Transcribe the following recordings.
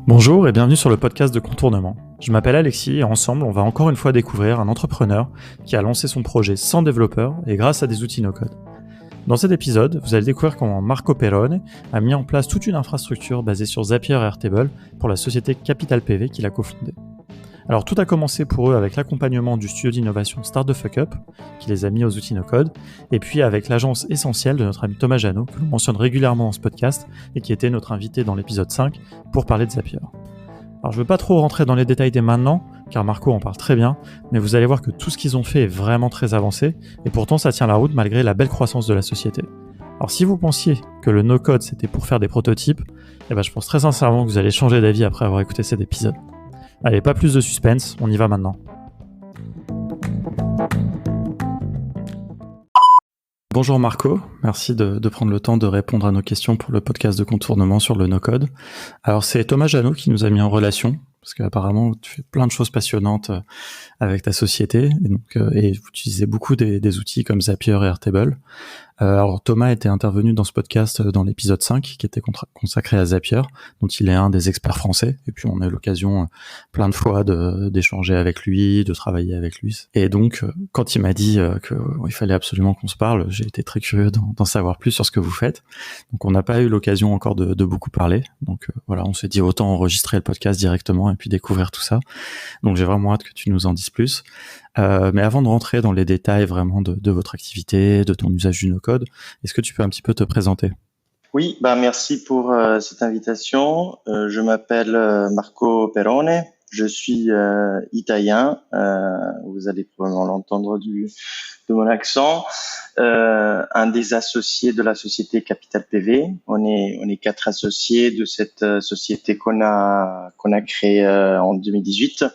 Bonjour et bienvenue sur le podcast de Contournement. Je m'appelle Alexis et ensemble, on va encore une fois découvrir un entrepreneur qui a lancé son projet sans développeur et grâce à des outils no-code. Dans cet épisode, vous allez découvrir comment Marco Perrone a mis en place toute une infrastructure basée sur Zapier et Airtable pour la société Capital PV qu'il a cofondée. Alors tout a commencé pour eux avec l'accompagnement du studio d'innovation Start the Fuck Up, qui les a mis aux outils no-code, et puis avec l'agence essentielle de notre ami Thomas Jeannot, que l'on mentionne régulièrement dans ce podcast, et qui était notre invité dans l'épisode 5 pour parler de Zapier. Alors je veux pas trop rentrer dans les détails dès maintenant, car Marco en parle très bien, mais vous allez voir que tout ce qu'ils ont fait est vraiment très avancé, et pourtant ça tient la route malgré la belle croissance de la société. Alors si vous pensiez que le no-code c'était pour faire des prototypes, je pense très sincèrement que vous allez changer d'avis après avoir écouté cet épisode. Allez, pas plus de suspense, on y va maintenant. Bonjour Marco, merci de prendre le temps de répondre à nos questions pour le podcast de Contournement sur le no-code. Alors c'est Thomas Jeannot qui nous a mis en relation, parce qu'apparemment tu fais plein de choses passionnantes avec ta société, et vous utilisez beaucoup des outils comme Zapier et Airtable. Alors Thomas était intervenu dans ce podcast dans l'épisode 5 qui était consacré à Zapier, dont il est un des experts français, et puis on a eu l'occasion plein de fois d'échanger avec lui, de travailler avec lui. Et donc quand il m'a dit qu'il fallait absolument qu'on se parle, j'ai été très curieux d'en savoir plus sur ce que vous faites. Donc on n'a pas eu l'occasion encore de beaucoup parler, donc voilà, on s'est dit autant enregistrer le podcast directement et puis découvrir tout ça. Donc j'ai vraiment hâte que tu nous en dises plus. Mais avant de rentrer dans les détails vraiment de votre activité, de ton usage du no-code, est-ce que tu peux un petit peu te présenter ? Oui, merci pour cette invitation. Je m'appelle Marco Perrone, je suis italien, vous allez probablement l'entendre de mon accent, un des associés de la société Capital PV. On est 4 associés de cette société qu'on a créée en 2018.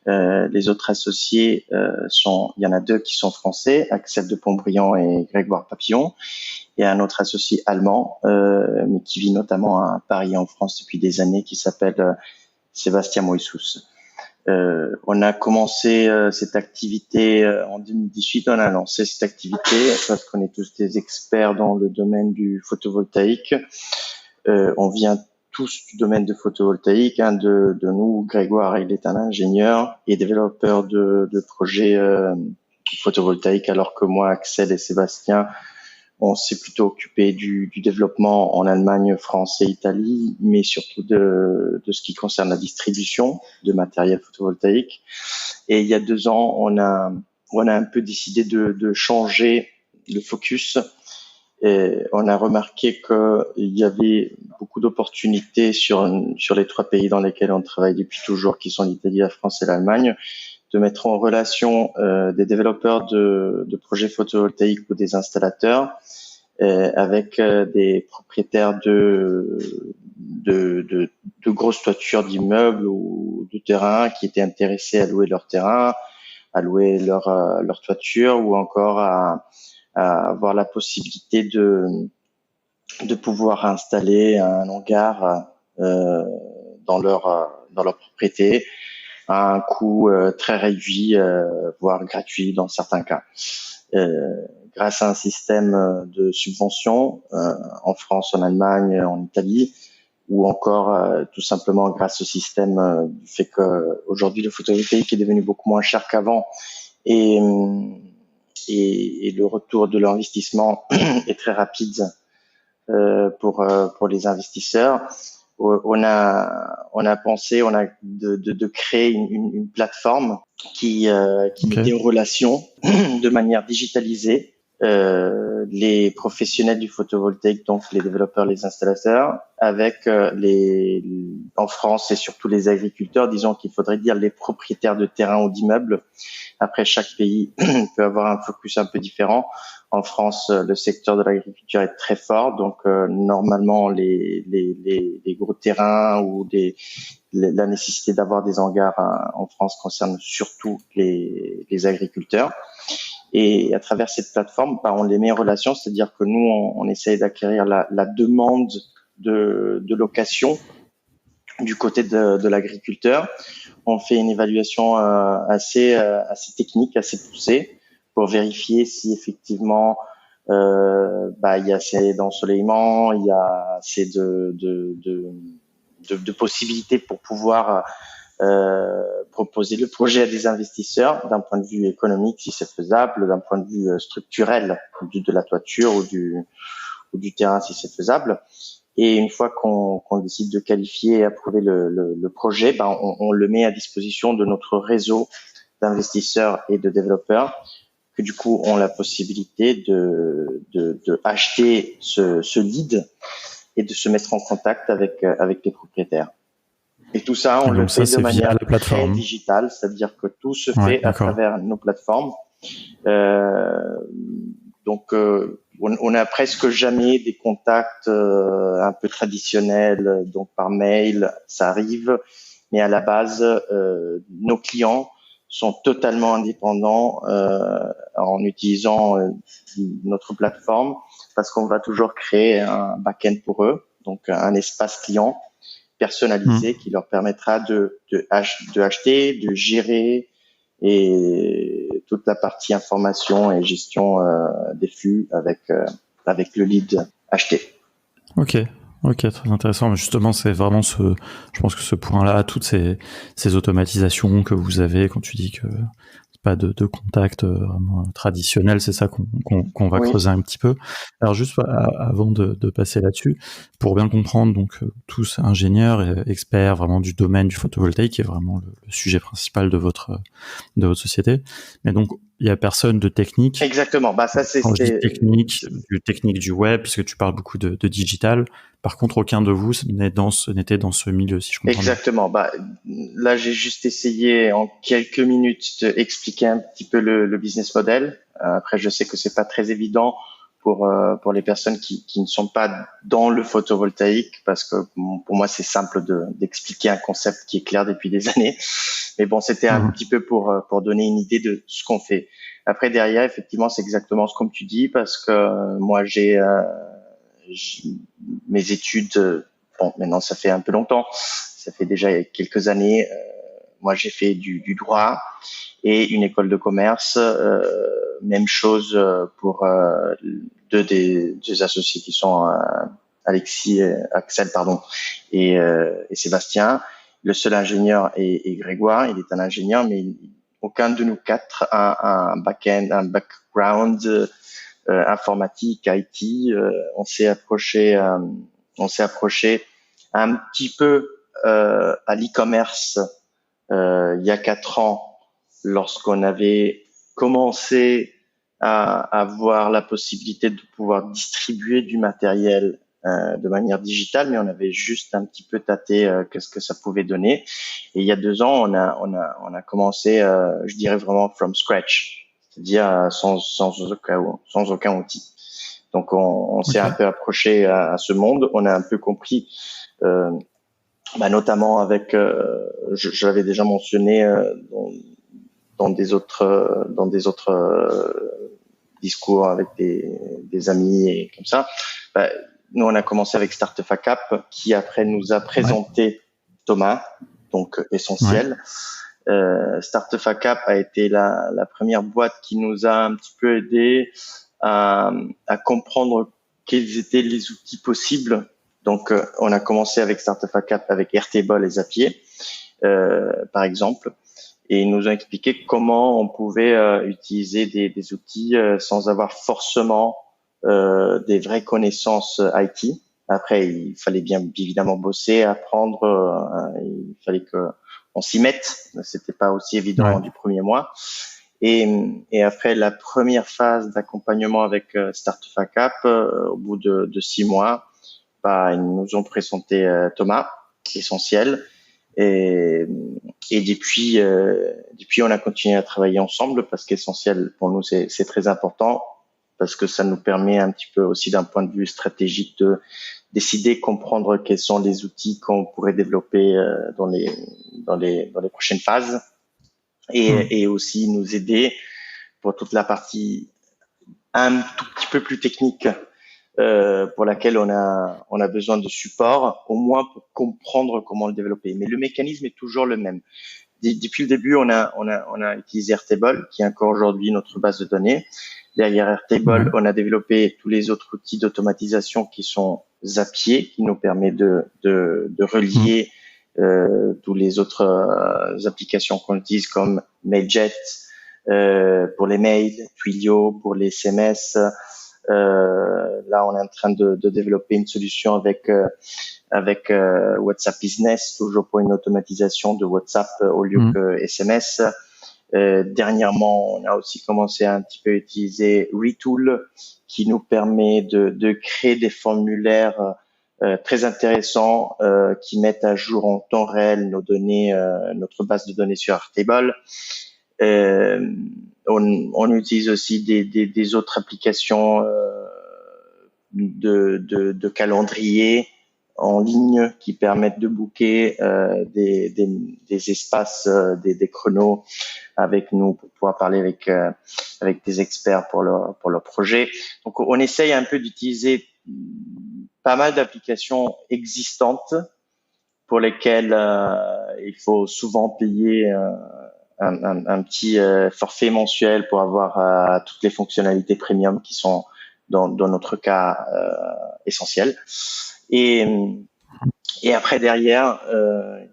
Les autres associés il y en a 2 qui sont français, Axel de Pontbriand et Grégoire Papillon, et un autre associé allemand, mais qui vit notamment à Paris en France depuis des années, qui s'appelle Sébastien Moïsous. On a commencé cette activité en 2018, on a lancé cette activité parce qu'on est tous des experts dans le domaine du photovoltaïque. On vient tous du domaine de photovoltaïque, de nous. Grégoire, il est un ingénieur et développeur de projets photovoltaïques, alors que moi, Axel et Sébastien, on s'est plutôt occupé du développement en Allemagne, France et Italie, mais surtout de ce qui concerne la distribution de matériel photovoltaïque. Et il y a 2 ans, on a un peu décidé de changer le focus. Et on a remarqué qu'il y avait beaucoup d'opportunités sur les 3 pays dans lesquels on travaille depuis toujours, qui sont l'Italie, la France et l'Allemagne, de mettre en relation des développeurs de projets photovoltaïques ou des installateurs avec des propriétaires de grosses toitures d'immeubles ou de terrains qui étaient intéressés à louer leur terrain, à louer leur toiture, ou encore à avoir la possibilité de pouvoir installer un hangar dans leur propriété à un coût très réduit, voire gratuit dans certains cas. Grâce à un système de subvention en France, en Allemagne, en Italie, ou encore tout simplement grâce au système du fait qu'aujourd'hui le photovoltaïque est devenu beaucoup moins cher qu'avant, et le retour de l'investissement est très rapide pour les investisseurs. On a pensé de créer une plateforme qui mettait en relation de manière digitalisée les professionnels du photovoltaïque, donc les développeurs, les installateurs, avec en France et surtout les agriculteurs, disons qu'il faudrait dire les propriétaires de terrains ou d'immeubles. Après, chaque pays peut avoir un focus un peu différent. En France, le secteur de l'agriculture est très fort, donc normalement les gros terrains ou la nécessité d'avoir des hangars en France concerne surtout les agriculteurs. Et à travers cette plateforme, on les met en relation, c'est-à-dire que nous, on essaye d'acquérir la demande de location du côté de l'agriculteur. On fait une évaluation assez technique, assez poussée, pour vérifier si effectivement il y a assez d'ensoleillement, il y a assez de possibilités pour pouvoir proposer le projet à des investisseurs d'un point de vue économique si c'est faisable, d'un point de vue structurel de la toiture ou du terrain si c'est faisable. Et une fois qu'on décide de qualifier et approuver le projet, on le met à disposition de notre réseau d'investisseurs et de développeurs que du coup ont la possibilité de acheter ce lead et de se mettre en contact avec les propriétaires. Et tout ça, on le fait de manière très digitale, c'est-à-dire que tout se fait à travers nos plateformes. Donc, on a presque jamais des contacts un peu traditionnels, donc par mail, ça arrive, mais à la base, nos clients sont totalement indépendants en utilisant notre plateforme parce qu'on va toujours créer un back-end pour eux, donc un espace client personnalisé qui leur permettra de acheter, de gérer et toute la partie information et gestion des flux avec le lead acheté. Ok, très intéressant. Mais justement, c'est vraiment je pense que ce point-là, toutes ces automatisations que vous avez quand tu dis que pas de contact vraiment traditionnel, c'est ça qu'on va creuser un petit peu. Alors juste avant de passer là-dessus, pour bien comprendre, donc tous ingénieurs et experts vraiment du domaine du photovoltaïque, qui est vraiment le sujet principal de votre société. Mais donc il y a personne de technique. Exactement. Ça c'est quand je dis technique du web, puisque tu parles beaucoup de digital. Par contre, aucun de vous n'était dans ce milieu, si je comprends bien. Exactement. Là, j'ai juste essayé en quelques minutes d'expliquer un petit peu le business model. Après, je sais que c'est pas très évident pour les personnes qui ne sont pas dans le photovoltaïque, parce que pour moi, c'est simple d'expliquer un concept qui est clair depuis des années. Mais bon, c'était un petit peu pour donner une idée de ce qu'on fait. Après, derrière, effectivement, c'est exactement ce que tu dis, parce que moi, j'ai mes études. Bon, maintenant, ça fait un peu longtemps. Ça fait déjà quelques années. Moi, j'ai fait du droit et une école de commerce. Même chose pour deux des associés qui sont Axel, et Sébastien. Le seul ingénieur est Grégoire. Il est un ingénieur, mais aucun de nous quatre a un background informatique, IT. On s'est approché un petit peu à l'e-commerce il y a 4 ans, lorsqu'on avait commencé à avoir la possibilité de pouvoir distribuer du matériel de manière digitale, mais on avait juste un petit peu tâté qu'est-ce que ça pouvait donner. Et il y a 2 ans, on a commencé, je dirais vraiment from scratch, c'est-à-dire sans aucun outil. Donc on s'est un peu approché à ce monde, on a un peu compris, notamment avec, je l'avais déjà mentionné dans des autres discours avec des amis et comme ça. Nous on a commencé avec Startup Cap, qui après nous a présenté Thomas, donc Essentiel. Startup Cap a été la première boîte qui nous a un petit peu aidé à comprendre quels étaient les outils possibles. Donc, on a commencé avec Startup Cap avec Airtable et Zapier, par exemple, et ils nous ont expliqué comment on pouvait utiliser des outils sans avoir forcément des vraies connaissances IT. Après, il fallait bien évidemment bosser, apprendre. Il fallait que on s'y mette. C'était pas aussi évident du premier mois. Et après la première phase d'accompagnement avec Startup Cap, au bout de 6 mois, ils nous ont présenté Thomas, Essentiel, et depuis on a continué à travailler ensemble parce qu'Essentiel pour nous c'est très important, parce que ça nous permet un petit peu aussi d'un point de vue stratégique de décider, comprendre quels sont les outils qu'on pourrait développer dans les prochaines phases, et aussi nous aider pour toute la partie un tout petit peu plus technique pour laquelle on a besoin de support, au moins pour comprendre comment le développer. Mais le mécanisme est toujours le même. depuis le début, on a utilisé Airtable, qui est encore aujourd'hui notre base de données. Derrière Airtable, on a développé tous les autres outils d'automatisation qui sont Zapier, qui nous permet de relier tous les autres applications qu'on utilise comme Mailjet pour les mails, Twilio pour les SMS. Là, on est en train de développer une solution avec WhatsApp Business, toujours pour une automatisation de WhatsApp au lieu que SMS. Dernièrement, on a aussi commencé à un petit peu utiliser Retool, qui nous permet de créer des formulaires très intéressants qui mettent à jour en temps réel nos données, notre base de données sur Airtable. On utilise aussi des autres applications de calendrier en ligne qui permettent de booker des espaces, des chronos avec nous pour pouvoir parler avec des experts pour leur projet. Donc on essaye un peu d'utiliser pas mal d'applications existantes pour lesquelles il faut souvent payer un petit forfait mensuel pour avoir toutes les fonctionnalités premium qui sont dans notre cas essentielles. Et après derrière,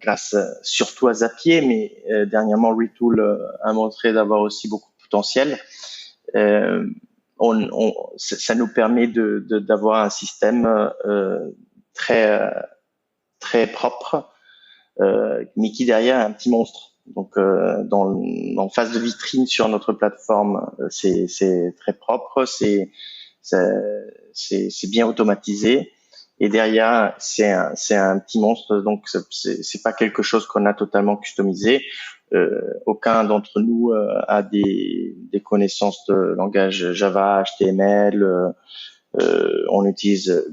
grâce surtout à Zapier, mais dernièrement Retool a montré d'avoir aussi beaucoup de potentiel. Ça nous permet d'avoir un système très propre, mais qui derrière est un petit monstre. Donc en phase de vitrine sur notre plateforme, c'est très propre, c'est bien automatisé. Et derrière, c'est un petit monstre, donc c'est pas quelque chose qu'on a totalement customisé. Aucun d'entre nous a des connaissances de langage Java, HTML. On utilise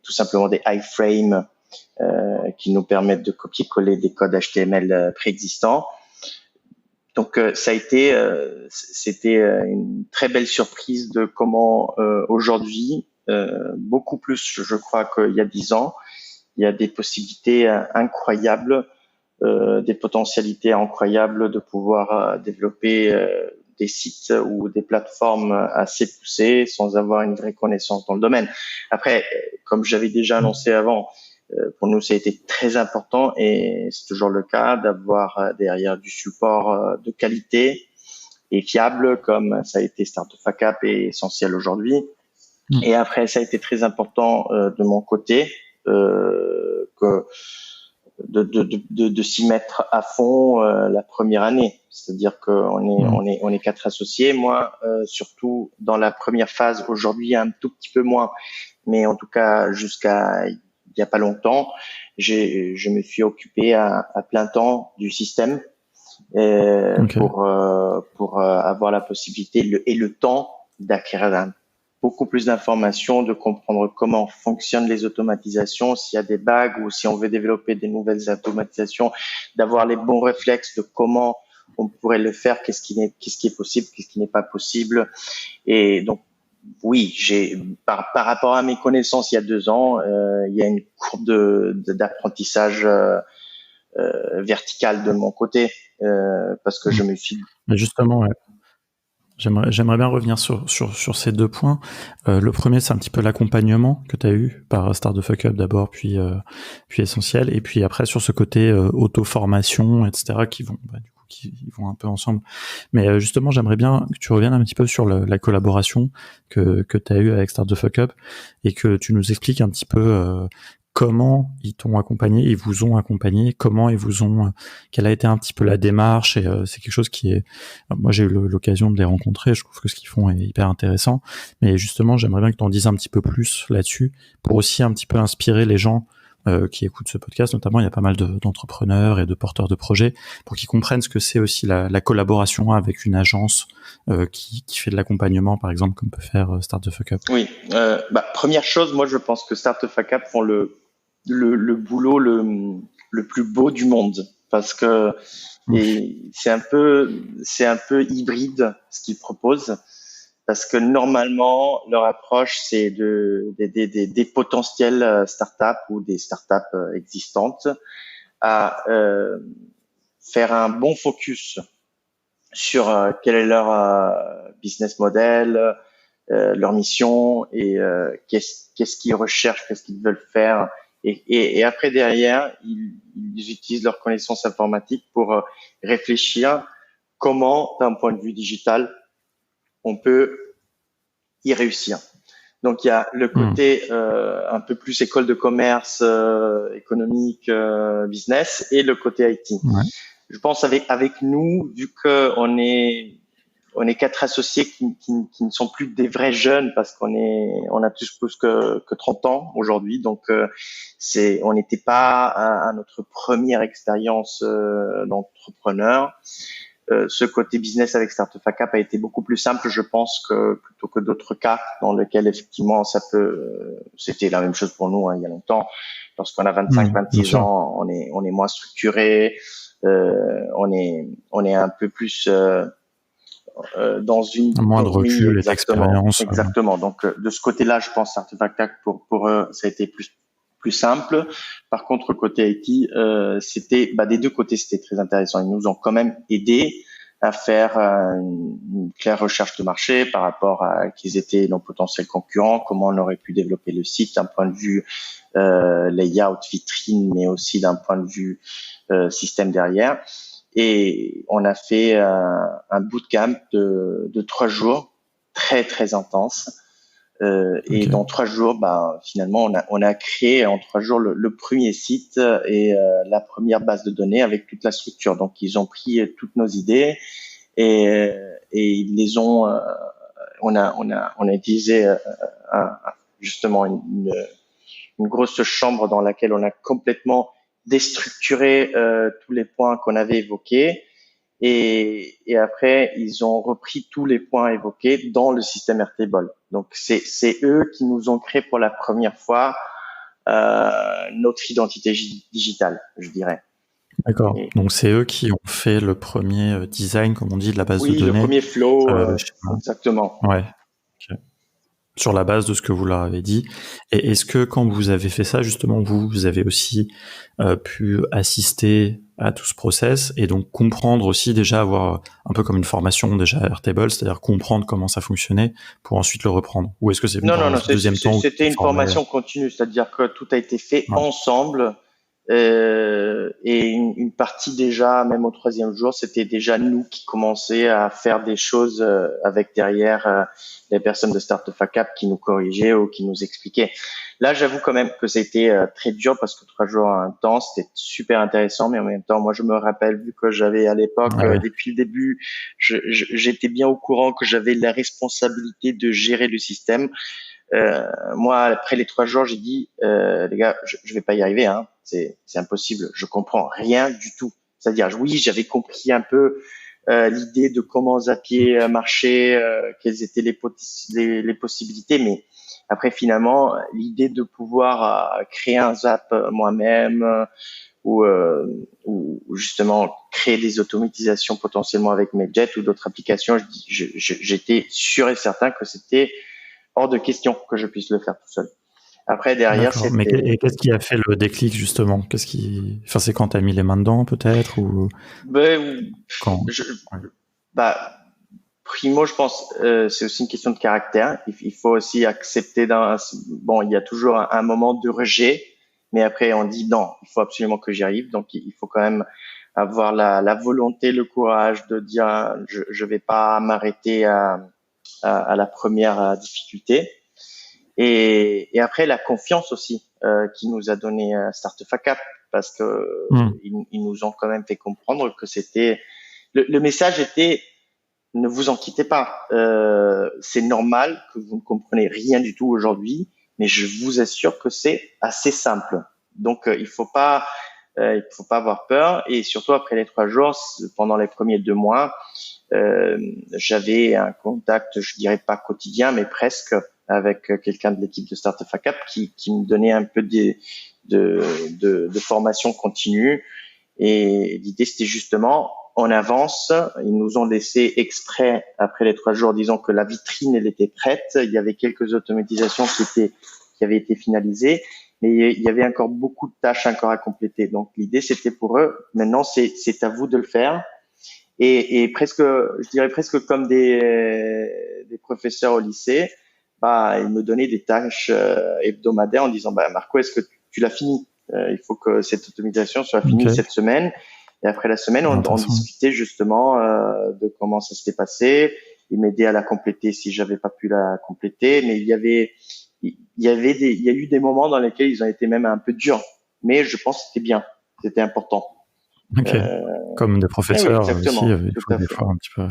tout simplement des iframes qui nous permettent de copier-coller des codes HTML préexistants. Donc c'était une très belle surprise de comment aujourd'hui, beaucoup plus, je crois, qu'il y a 10 ans, il y a des possibilités incroyables, des potentialités incroyables de pouvoir développer des sites ou des plateformes assez poussées sans avoir une vraie connaissance dans le domaine. Après, comme j'avais déjà annoncé avant, pour nous, ça a été très important et c'est toujours le cas d'avoir derrière du support de qualité et fiable comme ça a été Start2Fuck et essentiel aujourd'hui. Et après, ça a été très important de mon côté que de s'y mettre à fond la première année. C'est-à-dire qu'on est 4 associés. Moi, surtout dans la première phase, aujourd'hui un tout petit peu moins, mais en tout cas jusqu'à il y a pas longtemps, je me suis occupé à plein temps du système pour avoir la possibilité et le temps d'acquérir beaucoup plus d'informations, de comprendre comment fonctionnent les automatisations, s'il y a des bugs ou si on veut développer des nouvelles automatisations, d'avoir les bons réflexes de comment on pourrait le faire, qu'est-ce qui est possible, qu'est-ce qui n'est pas possible. Et donc, oui, par rapport à mes connaissances il y a 2 ans, il y a une courbe d'apprentissage verticale de mon côté, parce que je me suis... Mais justement, ouais. J'aimerais bien revenir sur ces 2 points. Le premier, c'est un petit peu l'accompagnement que tu as eu par Start2Fuck Up d'abord, puis Essentiel, et puis après sur ce côté auto-formation, etc., qui vont un peu ensemble. Mais justement, j'aimerais bien que tu reviennes un petit peu sur la collaboration que tu as eue avec Start2Fuck Up et que tu nous expliques un petit peu comment ils t'ont accompagné, ils vous ont accompagné, comment ils vous ont, quelle a été un petit peu la démarche, et c'est quelque chose qui est, moi j'ai eu l'occasion de les rencontrer, je trouve que ce qu'ils font est hyper intéressant, mais justement j'aimerais bien que tu en dises un petit peu plus là-dessus, pour aussi un petit peu inspirer les gens qui écoutent ce podcast, notamment il y a pas mal d'entrepreneurs et de porteurs de projets, pour qu'ils comprennent ce que c'est aussi la collaboration avec une agence qui fait de l'accompagnement, par exemple, comme peut faire Start2Fuck Up. Oui, première chose, moi je pense que Start2Fuck Up font le boulot le plus beau du monde, parce que c'est un peu hybride ce qu'ils proposent, parce que normalement leur approche c'est des potentielles startups ou des startups existantes à faire un bon focus sur quel est leur business model, leur mission et qu'est-ce qu'ils recherchent, qu'est-ce qu'ils veulent faire. Et après, derrière, ils utilisent leurs connaissances informatiques pour réfléchir comment, d'un point de vue digital, on peut y réussir. Donc, il y a le côté un peu plus école de commerce, économique, business, et le côté IT. Ouais. Je pense avec nous, vu que on est 4 associés qui ne sont plus des vrais jeunes parce on a tous plus que 30 ans aujourd'hui. Donc, on n'était pas à notre première expérience d'entrepreneur. Ce côté business avec Startup ACAP a été beaucoup plus simple, je pense, plutôt que d'autres cas dans lesquels effectivement c'était la même chose pour nous, hein, il y a longtemps. Lorsqu'on a 25-26 ans, on est moins structuré, on est un peu plus dans une moins de recul et d'expérience. Exactement. Donc de ce côté-là, je pense Startup ACAP pour eux, ça a été plus simple. Par contre, côté IT, c'était des deux côtés, c'était très intéressant. Ils nous ont quand même aidé à faire une claire recherche de marché par rapport à qui étaient nos potentiels concurrents, comment on aurait pu développer le site d'un point de vue layout, vitrine, mais aussi d'un point de vue système derrière. Et on a fait un bootcamp de 3 jours, très très intense. Et dans 3 jours, finalement, on a créé en 3 jours le premier site et la première base de données avec toute la structure. Donc, ils ont pris toutes nos idées et ils les ont. On a utilisé justement une grosse chambre dans laquelle on a complètement déstructuré tous les points qu'on avait évoqués. Et après, ils ont repris tous les points évoqués dans le système Airtable. Donc, c'est eux qui nous ont créé pour la première fois notre identité digitale, je dirais. D'accord. Donc, c'est eux qui ont fait le premier design, comme on dit, de la base de données. Oui, le premier flow, exactement. Ouais. Okay. Sur la base de ce que vous leur avez dit. Et est-ce que quand vous avez fait ça, justement, vous avez aussi pu assister à tout ce process et donc comprendre aussi, déjà avoir un peu comme une formation déjà à Airtable, c'est-à-dire comprendre comment ça fonctionnait pour ensuite le reprendre? Ou est-ce que c'est non, deuxième temps? C'était une formation continue, c'est-à-dire que tout a été fait ensemble. Et une partie déjà, même au 3e jour, c'était déjà nous qui commençaient à faire des choses avec derrière les personnes de Startup ACAP qui nous corrigeaient ou qui nous expliquaient. Là, j'avoue quand même que c'était très dur parce que 3 jours intenses, c'était super intéressant, mais en même temps, moi, je me rappelle, vu que j'avais à l'époque, depuis le début, j'étais bien au courant que j'avais la responsabilité de gérer le système. Moi, après les 3 jours, j'ai dit, les gars, je vais pas y arriver, hein. C'est impossible. Je comprends rien du tout. C'est-à-dire, oui, j'avais compris un peu l'idée de comment Zapier marchait, quelles étaient les possibilités, mais après finalement, l'idée de pouvoir créer un Zap moi-même ou justement créer des automatisations potentiellement avec Medjet ou d'autres applications, j'étais sûr et certain que c'était hors de question que je puisse le faire tout seul. Après, derrière, c'était... Mais qu'est-ce qui a fait le déclic, justement? C'est quand tu as mis les mains dedans, peut-être, ou... Quand primo, je pense, c'est aussi une question de caractère. Il faut aussi accepter il y a toujours un moment de rejet, mais après, on dit non, il faut absolument que j'y arrive. Donc, il faut quand même avoir la volonté, le courage de dire, je vais pas m'arrêter à la première difficulté. Et après, la confiance aussi qui nous a donné Startup ACAP, parce que ils nous ont quand même fait comprendre que c'était le message était ne vous en quittez pas. C'est normal que vous ne comprenez rien du tout aujourd'hui, mais je vous assure que c'est assez simple. Donc il faut pas avoir peur. Et surtout après les 3 jours, pendant les premiers 2 mois, j'avais un contact, je dirais pas quotidien, mais presque, avec quelqu'un de l'équipe de Startup ACAP qui me donnait un peu de formation continue. Et l'idée, c'était justement, on avance. Ils nous ont laissé extrait après les 3 jours, disons que la vitrine, elle était prête. Il y avait quelques automatisations qui avaient été finalisées. mais il y avait encore beaucoup de tâches encore à compléter. Donc l'idée c'était pour eux, maintenant c'est à vous de le faire. Et presque, je dirais presque comme des professeurs au lycée, bah, ils me donnaient des tâches hebdomadaires en disant, bah, Marco, est-ce que tu l'as fini? Il faut que cette automatisation soit finie Ok. cette semaine. Et après la semaine, on Intéressant. discutait justement de comment ça s'était passé. Ils m'aidaient à la compléter si j'avais pas pu la compléter. Mais il y a eu des moments dans lesquels ils ont été même un peu durs. Mais je pense que c'était bien, c'était important. Ok. Comme des Eh oui, professeurs aussi, exactement, il tout faut à des fait. fois un petit peu.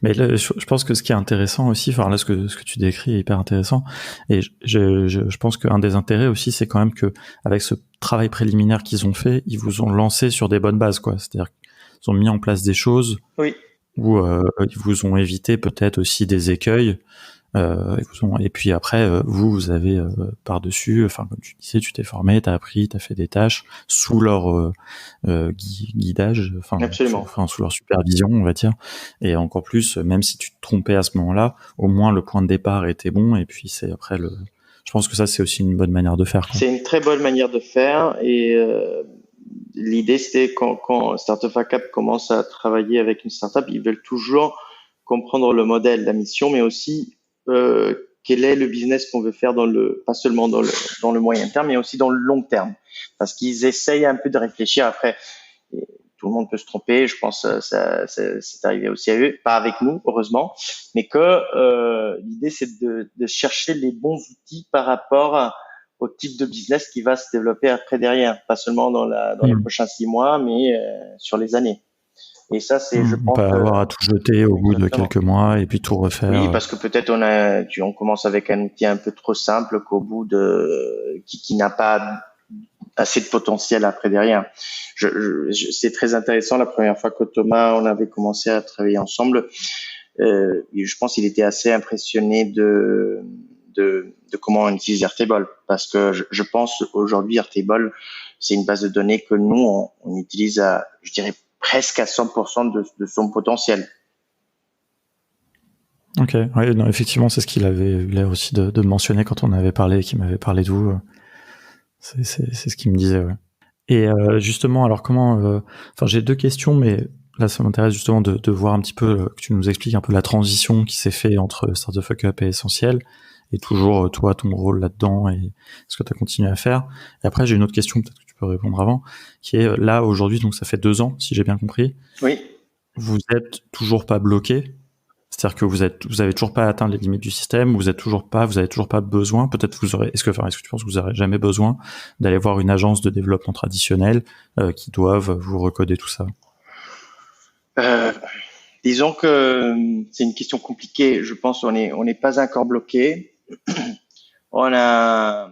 Mais là, je pense que ce qui est intéressant aussi, enfin là, ce que tu décris est hyper intéressant. Et je pense qu'un des intérêts aussi, c'est quand même que avec ce travail préliminaire qu'ils ont fait, ils vous ont lancé sur des bonnes bases, quoi. C'est-à-dire qu'ils ont mis en place des choses Oui. où ils vous ont évité peut-être aussi des écueils. Et puis après, vous avez par-dessus, enfin comme tu disais, tu t'es formé, t'as appris, t'as fait des tâches sous leur guidage, Absolument. sous leur supervision, on va dire. Et encore plus, même si tu te trompais à ce moment-là, au moins le point de départ était bon. Et puis c'est après le. Je pense que ça c'est aussi une bonne manière de faire, quoi. C'est une très bonne manière de faire et l'idée c'était quand Startup Acap commence à travailler avec une startup, ils veulent toujours comprendre le modèle, la mission, mais aussi quel est le business qu'on veut faire pas seulement dans le moyen terme, mais aussi dans le long terme, parce qu'ils essayent un peu de réfléchir après. Et tout le monde peut se tromper, je pense c'est arrivé aussi à eux, pas avec nous heureusement, mais que l'idée c'est de chercher les bons outils par rapport au type de business qui va se développer après derrière, pas seulement dans les prochains 6 mois, mais sur les années. Et ça c'est, je On peut pense, avoir à tout jeter au bout de exactement. quelques mois et puis tout Oui, refaire. parce que peut-être on commence avec un outil un peu trop simple qu'au bout qui n'a pas assez de potentiel après derrière. C'est très intéressant. La première fois que Thomas, on avait commencé à travailler ensemble, je pense qu'il était assez impressionné de comment on utilise Airtable, parce que je pense aujourd'hui Airtable, c'est une base de données que nous on utilise je dirais presque à 100% de son potentiel. Ok, ouais, non, effectivement, c'est ce qu'il avait eu l'air aussi de mentionner quand on avait parlé, qu'il m'avait parlé de vous. C'est ce qu'il me disait, ouais. Et justement, alors comment... Enfin, j'ai deux questions, mais là, ça m'intéresse justement de voir un petit peu, que tu nous expliques un peu la transition qui s'est fait entre Start the Fuck Up et Essentiel, et toujours toi, ton rôle là-dedans, et ce que tu as continué à faire. Et après, j'ai une autre question, peut-être que tu peux répondre avant, qui est là, aujourd'hui, donc ça fait 2 ans, si j'ai bien compris, Oui. vous êtes toujours pas bloqué. C'est-à-dire que vous avez toujours pas atteint les limites du système, vous avez toujours pas besoin, peut-être est-ce que tu penses que vous aurez jamais besoin d'aller voir une agence de développement traditionnelle qui doivent vous recoder tout ça? Euh, Disons que c'est une question compliquée. Je pense on n'est pas encore bloqué. On a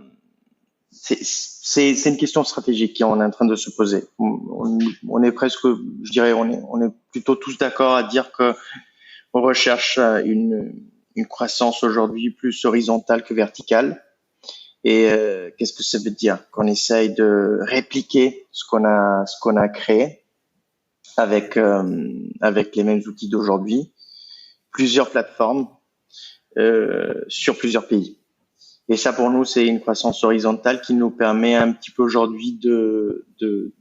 c'est une question stratégique qu'on est en train de se poser. On est presque, je dirais, on est plutôt tous d'accord à dire que on recherche une croissance aujourd'hui plus horizontale que verticale. Et qu'est-ce que ça veut dire? Qu'on essaye de répliquer ce qu'on a créé avec les mêmes outils d'aujourd'hui, plusieurs plateformes sur plusieurs pays. Et ça, pour nous, c'est une croissance horizontale qui nous permet un petit peu aujourd'hui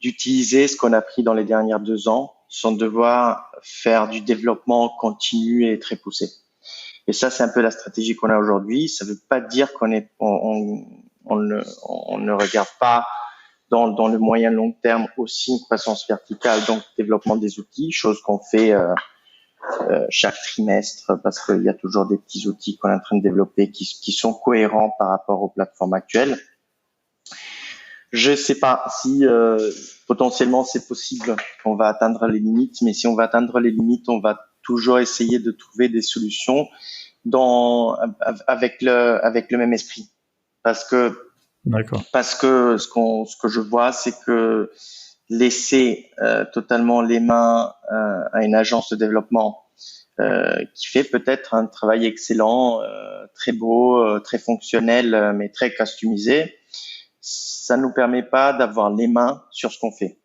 d'utiliser ce qu'on a pris dans les dernières 2 ans sans devoir faire du développement continu et très poussé. Et ça, c'est un peu la stratégie qu'on a aujourd'hui. Ça ne veut pas dire on ne regarde pas dans le moyen long terme aussi une croissance verticale, donc développement des outils, chose qu'on fait chaque trimestre parce qu'il y a toujours des petits outils qu'on est en train de développer qui sont cohérents par rapport aux plateformes actuelles. Je sais pas si potentiellement c'est possible qu'on va atteindre les limites, mais si on va atteindre les limites, on va toujours essayer de trouver des solutions avec le même esprit. Parce que D'accord. ce que je vois, c'est que laisser totalement les mains à une agence de développement qui fait peut-être un travail excellent, très beau, très fonctionnel, mais très customisé, ça nous permet pas d'avoir les mains sur ce qu'on fait.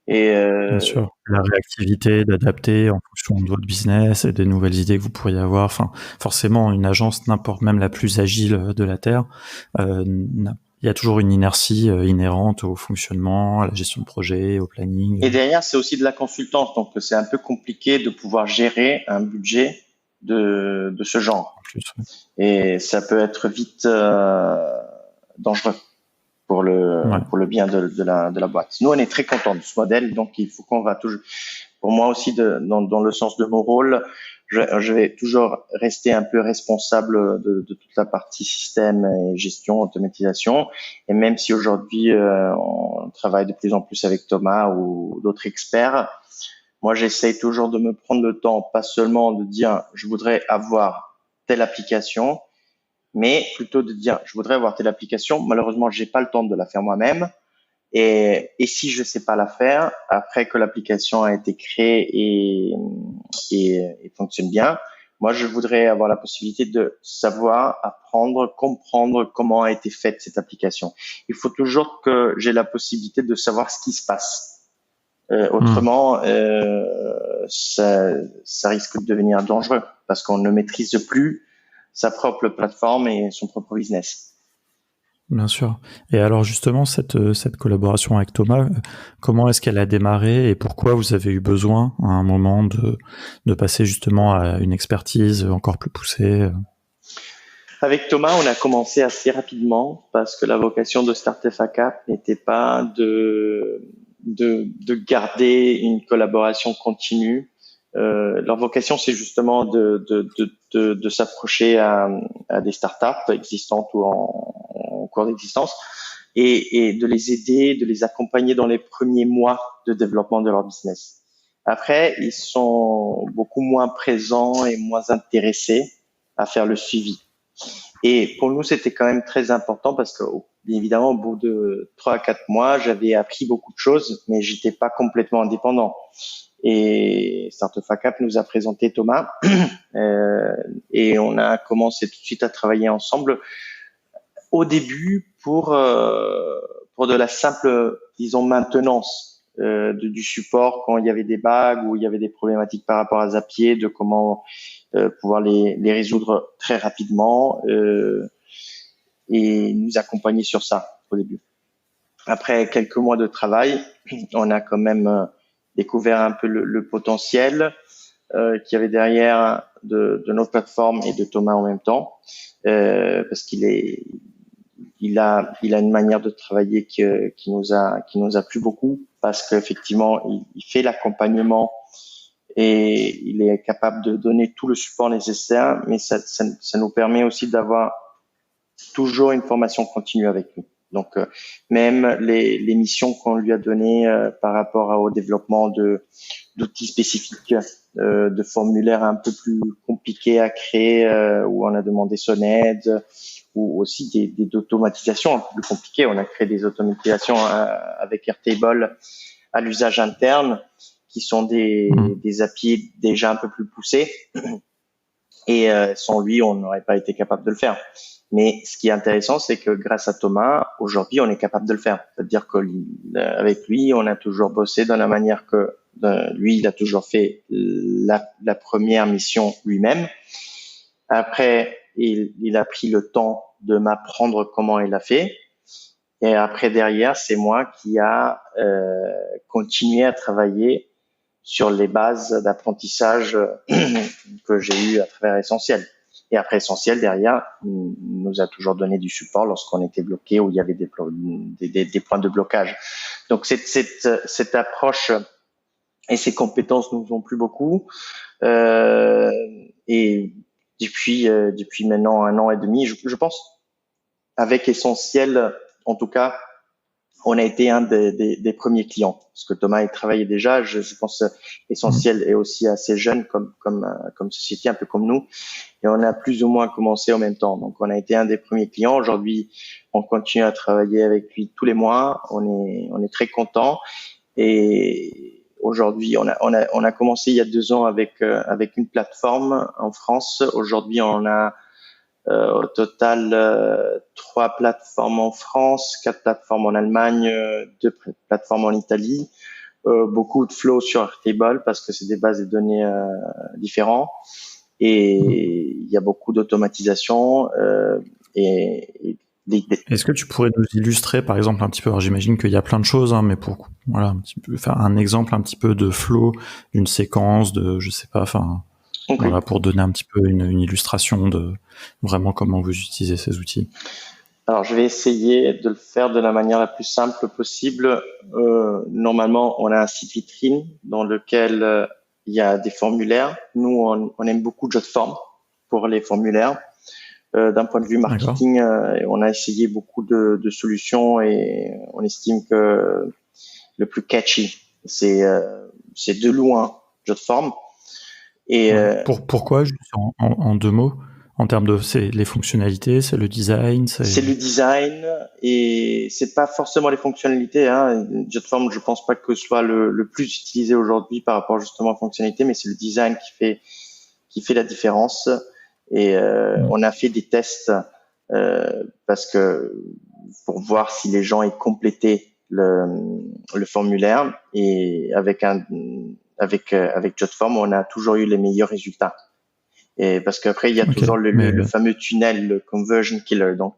Et Bien sûr, la réactivité, d'adapter en fonction de votre business et des nouvelles idées que vous pourriez avoir. Enfin, forcément, une agence, n'importe même la plus agile de la Terre, il y a toujours une inertie inhérente au fonctionnement, à la gestion de projet, au planning. Et derrière, c'est aussi de la consultance. Donc, c'est un peu compliqué de pouvoir gérer un budget de ce genre. En plus, ouais. Et ça peut être vite dangereux pour le bien de la boîte. Nous, on est très contents de ce modèle. Donc, il faut qu'on va toujours, pour moi aussi, dans le sens de mon rôle, je vais toujours rester un peu responsable de toute la partie système et gestion, automatisation. Et même si aujourd'hui, on travaille de plus en plus avec Thomas ou d'autres experts, moi, j'essaye toujours de me prendre le temps, pas seulement de dire, je voudrais avoir telle application, mais plutôt de dire, je voudrais avoir telle application. Malheureusement, j'ai pas le temps de la faire moi-même. Et si je sais pas la faire, après que l'application a été créée et fonctionne bien, moi, je voudrais avoir la possibilité de savoir, apprendre, comprendre comment a été faite cette application. Il faut toujours que j'ai la possibilité de savoir ce qui se passe. Autrement, ça risque de devenir dangereux parce qu'on ne maîtrise plus sa propre plateforme et son propre business. Bien sûr. Et alors justement, cette collaboration avec Thomas, comment est-ce qu'elle a démarré et pourquoi vous avez eu besoin à un moment de passer justement à une expertise encore plus poussée? Avec Thomas, on a commencé assez rapidement parce que la vocation de Startup ACAP n'était pas de garder une collaboration continue. Leur vocation, c'est justement de s'approcher à des startups existantes ou en cours d'existence et de les aider, de les accompagner dans les premiers mois de développement de leur business. Après, ils sont beaucoup moins présents et moins intéressés à faire le suivi. Et pour nous, c'était quand même très important parce que, bien évidemment, au bout de 3 à 4 mois, j'avais appris beaucoup de choses, mais j'étais pas complètement indépendant. Et Startup ACAP nous a présenté Thomas et on a commencé tout de suite à travailler ensemble au début pour de la simple, disons, maintenance du support quand il y avait des bugs ou il y avait des problématiques par rapport à Zapier, de comment pouvoir les résoudre très rapidement et nous accompagner sur ça au début. Après quelques mois de travail, on a quand même découvert un peu le potentiel qu'il y avait derrière de notre plateforme et de Thomas en même temps, parce il a une manière de travailler qui nous a plu beaucoup, parce qu'effectivement il fait l'accompagnement et il est capable de donner tout le support nécessaire, mais ça nous permet aussi d'avoir toujours une formation continue avec lui. Donc même les missions qu'on lui a données par rapport au développement d'outils spécifiques, de formulaires un peu plus compliqués à créer, où on a demandé son aide, ou aussi d'automatisation un peu plus compliquées. On a créé des automatisations avec Airtable à l'usage interne, qui sont des API déjà un peu plus poussés. Et sans lui, on n'aurait pas été capable de le faire. Mais ce qui est intéressant, c'est que grâce à Thomas, aujourd'hui, on est capable de le faire. C'est-à-dire qu'avec lui, on a toujours bossé dans la manière que lui, il a toujours fait la première mission lui-même. Après, il a pris le temps de m'apprendre comment il a fait. Et après, derrière, c'est moi qui a continué à travailler sur les bases d'apprentissage que j'ai eu à travers Essentiel. Et après Essentiel, derrière, nous a toujours donné du support lorsqu'on était bloqué ou il y avait des points de blocage. Donc cette approche et ces compétences nous ont plu beaucoup. Et depuis maintenant 1 an et demi, je pense, avec Essentiel, en tout cas, on a été un des premiers clients, parce que Thomas il travaillait déjà. Je pense Essentiel est aussi assez jeune comme société, un peu comme nous, et on a plus ou moins commencé en même temps. Donc on a été un des premiers clients. Aujourd'hui, on continue à travailler avec lui tous les mois. On est très content. Et aujourd'hui, on a commencé il y a 2 ans avec une plateforme en France. Aujourd'hui, on a au total 3 plateformes en France, 4 plateformes en Allemagne, 2 plateformes en Italie, beaucoup de flow sur Airtable parce que c'est des bases de données différents, et il y a beaucoup d'automatisation et Est-ce que tu pourrais nous illustrer, par exemple, un petit peu, alors j'imagine qu'il y a plein de choses, hein, mais pour voilà, un petit peu faire un exemple un petit peu de flow, d'une séquence, de, je sais pas, enfin, Donc, voilà, pour donner un petit peu une illustration de vraiment comment vous utilisez ces outils. alors, je vais essayer de le faire de la manière la plus simple possible. Normalement, on a un site vitrine dans lequel il y a des formulaires. Nous, on aime beaucoup Jotform pour les formulaires. D'un point de vue D'accord. marketing, on a essayé beaucoup de solutions et on estime que le plus catchy, c'est de loin Jotform. Et Ouais. Pourquoi, juste en deux mots, en termes de, c'est les fonctionnalités, c'est le design, c'est c'est. le design et c'est pas forcément les fonctionnalités. Hein. Jotform, je pense pas que ce soit le plus utilisé aujourd'hui par rapport justement aux fonctionnalités, mais c'est le design qui fait la différence. Et on a fait des tests parce que pour voir si les gens aient complété le formulaire et avec Jotform, on a toujours eu les meilleurs résultats. Et parce qu'après, il y a Ok, toujours le, le, mais le fameux tunnel, le conversion killer. Donc,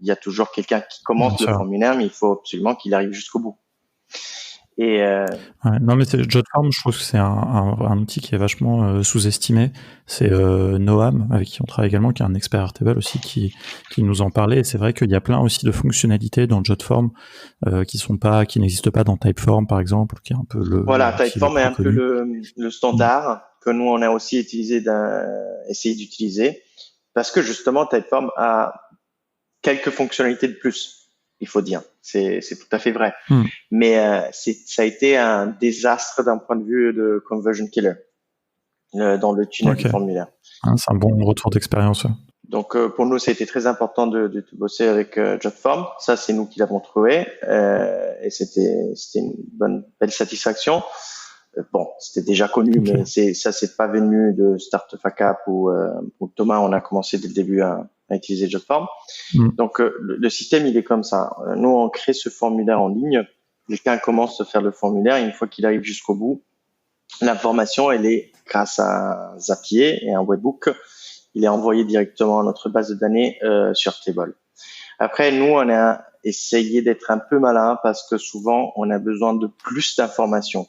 il y a toujours quelqu'un qui bien commence le sûr. formulaire, mais il faut absolument qu'il arrive jusqu'au bout. Et Ouais, non, mais Jotform, je trouve que c'est un outil qui est vachement sous-estimé. C'est Noam, avec qui on travaille également, qui est un expert Airtable aussi, qui nous en parlait. Et c'est vrai qu'il y a plein aussi de fonctionnalités dans Jotform qui n'existent pas dans Typeform, par exemple, qui est un peu voilà, l'outil le Typeform est plus un peu connu. le standard que nous, on a aussi essayé d'utiliser parce que justement, Typeform a quelques fonctionnalités de plus, il faut dire. C'est tout à fait vrai. Hmm. Mais ça a été un désastre d'un point de vue de conversion killer dans le tunnel du Ok. formulaire. Hein, c'est un bon retour d'expérience. Ouais. Donc pour nous, c'était très important de bosser avec Jotform. Ça, c'est nous qui l'avons trouvé et c'était une belle satisfaction. Bon, c'était déjà connu, Ok. mais c'est pas venu de Startup Cap ou Thomas. On a commencé dès le début à utiliser Jotform. Hmm. Donc le système, il est comme ça. Nous, on crée ce formulaire en ligne. Quelqu'un commence à faire le formulaire et une fois qu'il arrive jusqu'au bout, l'information, elle est grâce à Zapier et un webbook. Il est envoyé directement à notre base de données sur Table. Après, nous, on a essayé d'être un peu malin parce que souvent, on a besoin de plus d'informations.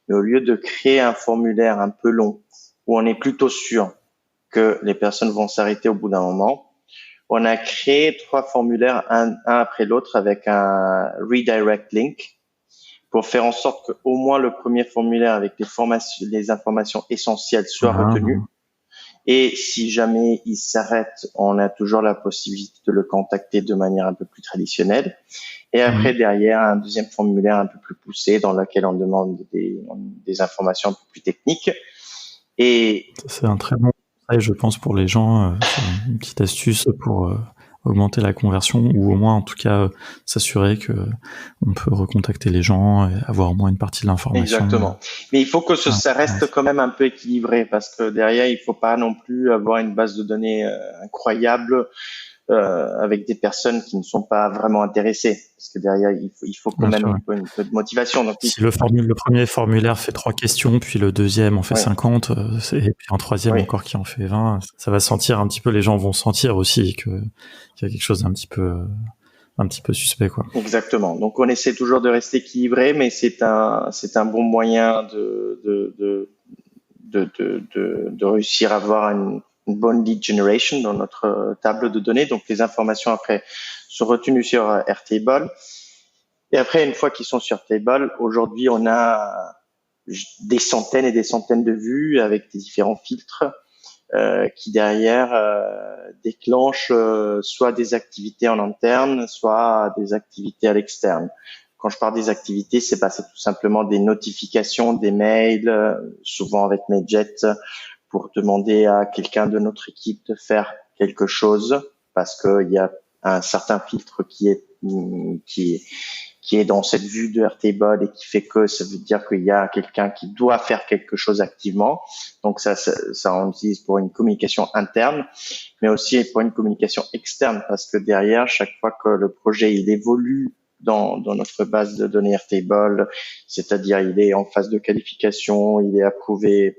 Mais au lieu de créer un formulaire un peu long, où on est plutôt sûr que les personnes vont s'arrêter au bout d'un moment, on a créé 3 formulaires, un après l'autre, avec un redirect link pour faire en sorte qu'au moins le premier formulaire avec les informations essentielles soit Ah, retenu. Et si jamais il s'arrête, on a toujours la possibilité de le contacter de manière un peu plus traditionnelle. Et après, derrière, un deuxième formulaire un peu plus poussé dans lequel on demande des informations un peu plus techniques. Et c'est un très bon conseil, je pense, pour les gens. C'est une petite astuce pour augmenter la conversion ou au moins, en tout cas, s'assurer que on peut recontacter les gens et avoir au moins une partie de l'information. exactement. Mais il faut que Ah, ça ouais. reste quand même un peu équilibré parce que derrière, il faut pas non plus avoir une base de données incroyable avec des personnes qui ne sont pas vraiment intéressées. Parce que derrière, il faut quand Bien même sûr. Ouais. un peu de motivation. Donc, Si le premier formulaire fait 3 questions, puis le deuxième en fait oui, 50, et puis un troisième oui, encore qui en fait 20, ça va sentir un petit peu, les gens vont sentir aussi qu'il y a quelque chose un petit peu suspect, quoi. exactement. Donc, on essaie toujours de rester équilibré, mais c'est un bon moyen de réussir à avoir une bonne lead generation dans notre table de données. Donc, les informations après sont retenues sur Airtable. Et après, une fois qu'ils sont sur Table, aujourd'hui, on a des centaines et des centaines de vues avec des différents filtres qui derrière déclenchent soit des activités en interne, soit des activités à l'externe. Quand je parle des activités, c'est tout simplement des notifications, des mails, souvent avec Mailjet, pour demander à quelqu'un de notre équipe de faire quelque chose, parce qu'il y a un certain filtre qui est dans cette vue de Airtable et qui fait que ça veut dire qu'il y a quelqu'un qui doit faire quelque chose activement. Donc ça on utilise pour une communication interne, mais aussi pour une communication externe, parce que derrière, chaque fois que le projet il évolue dans notre base de données Airtable, c'est-à-dire il est en phase de qualification, il est approuvé,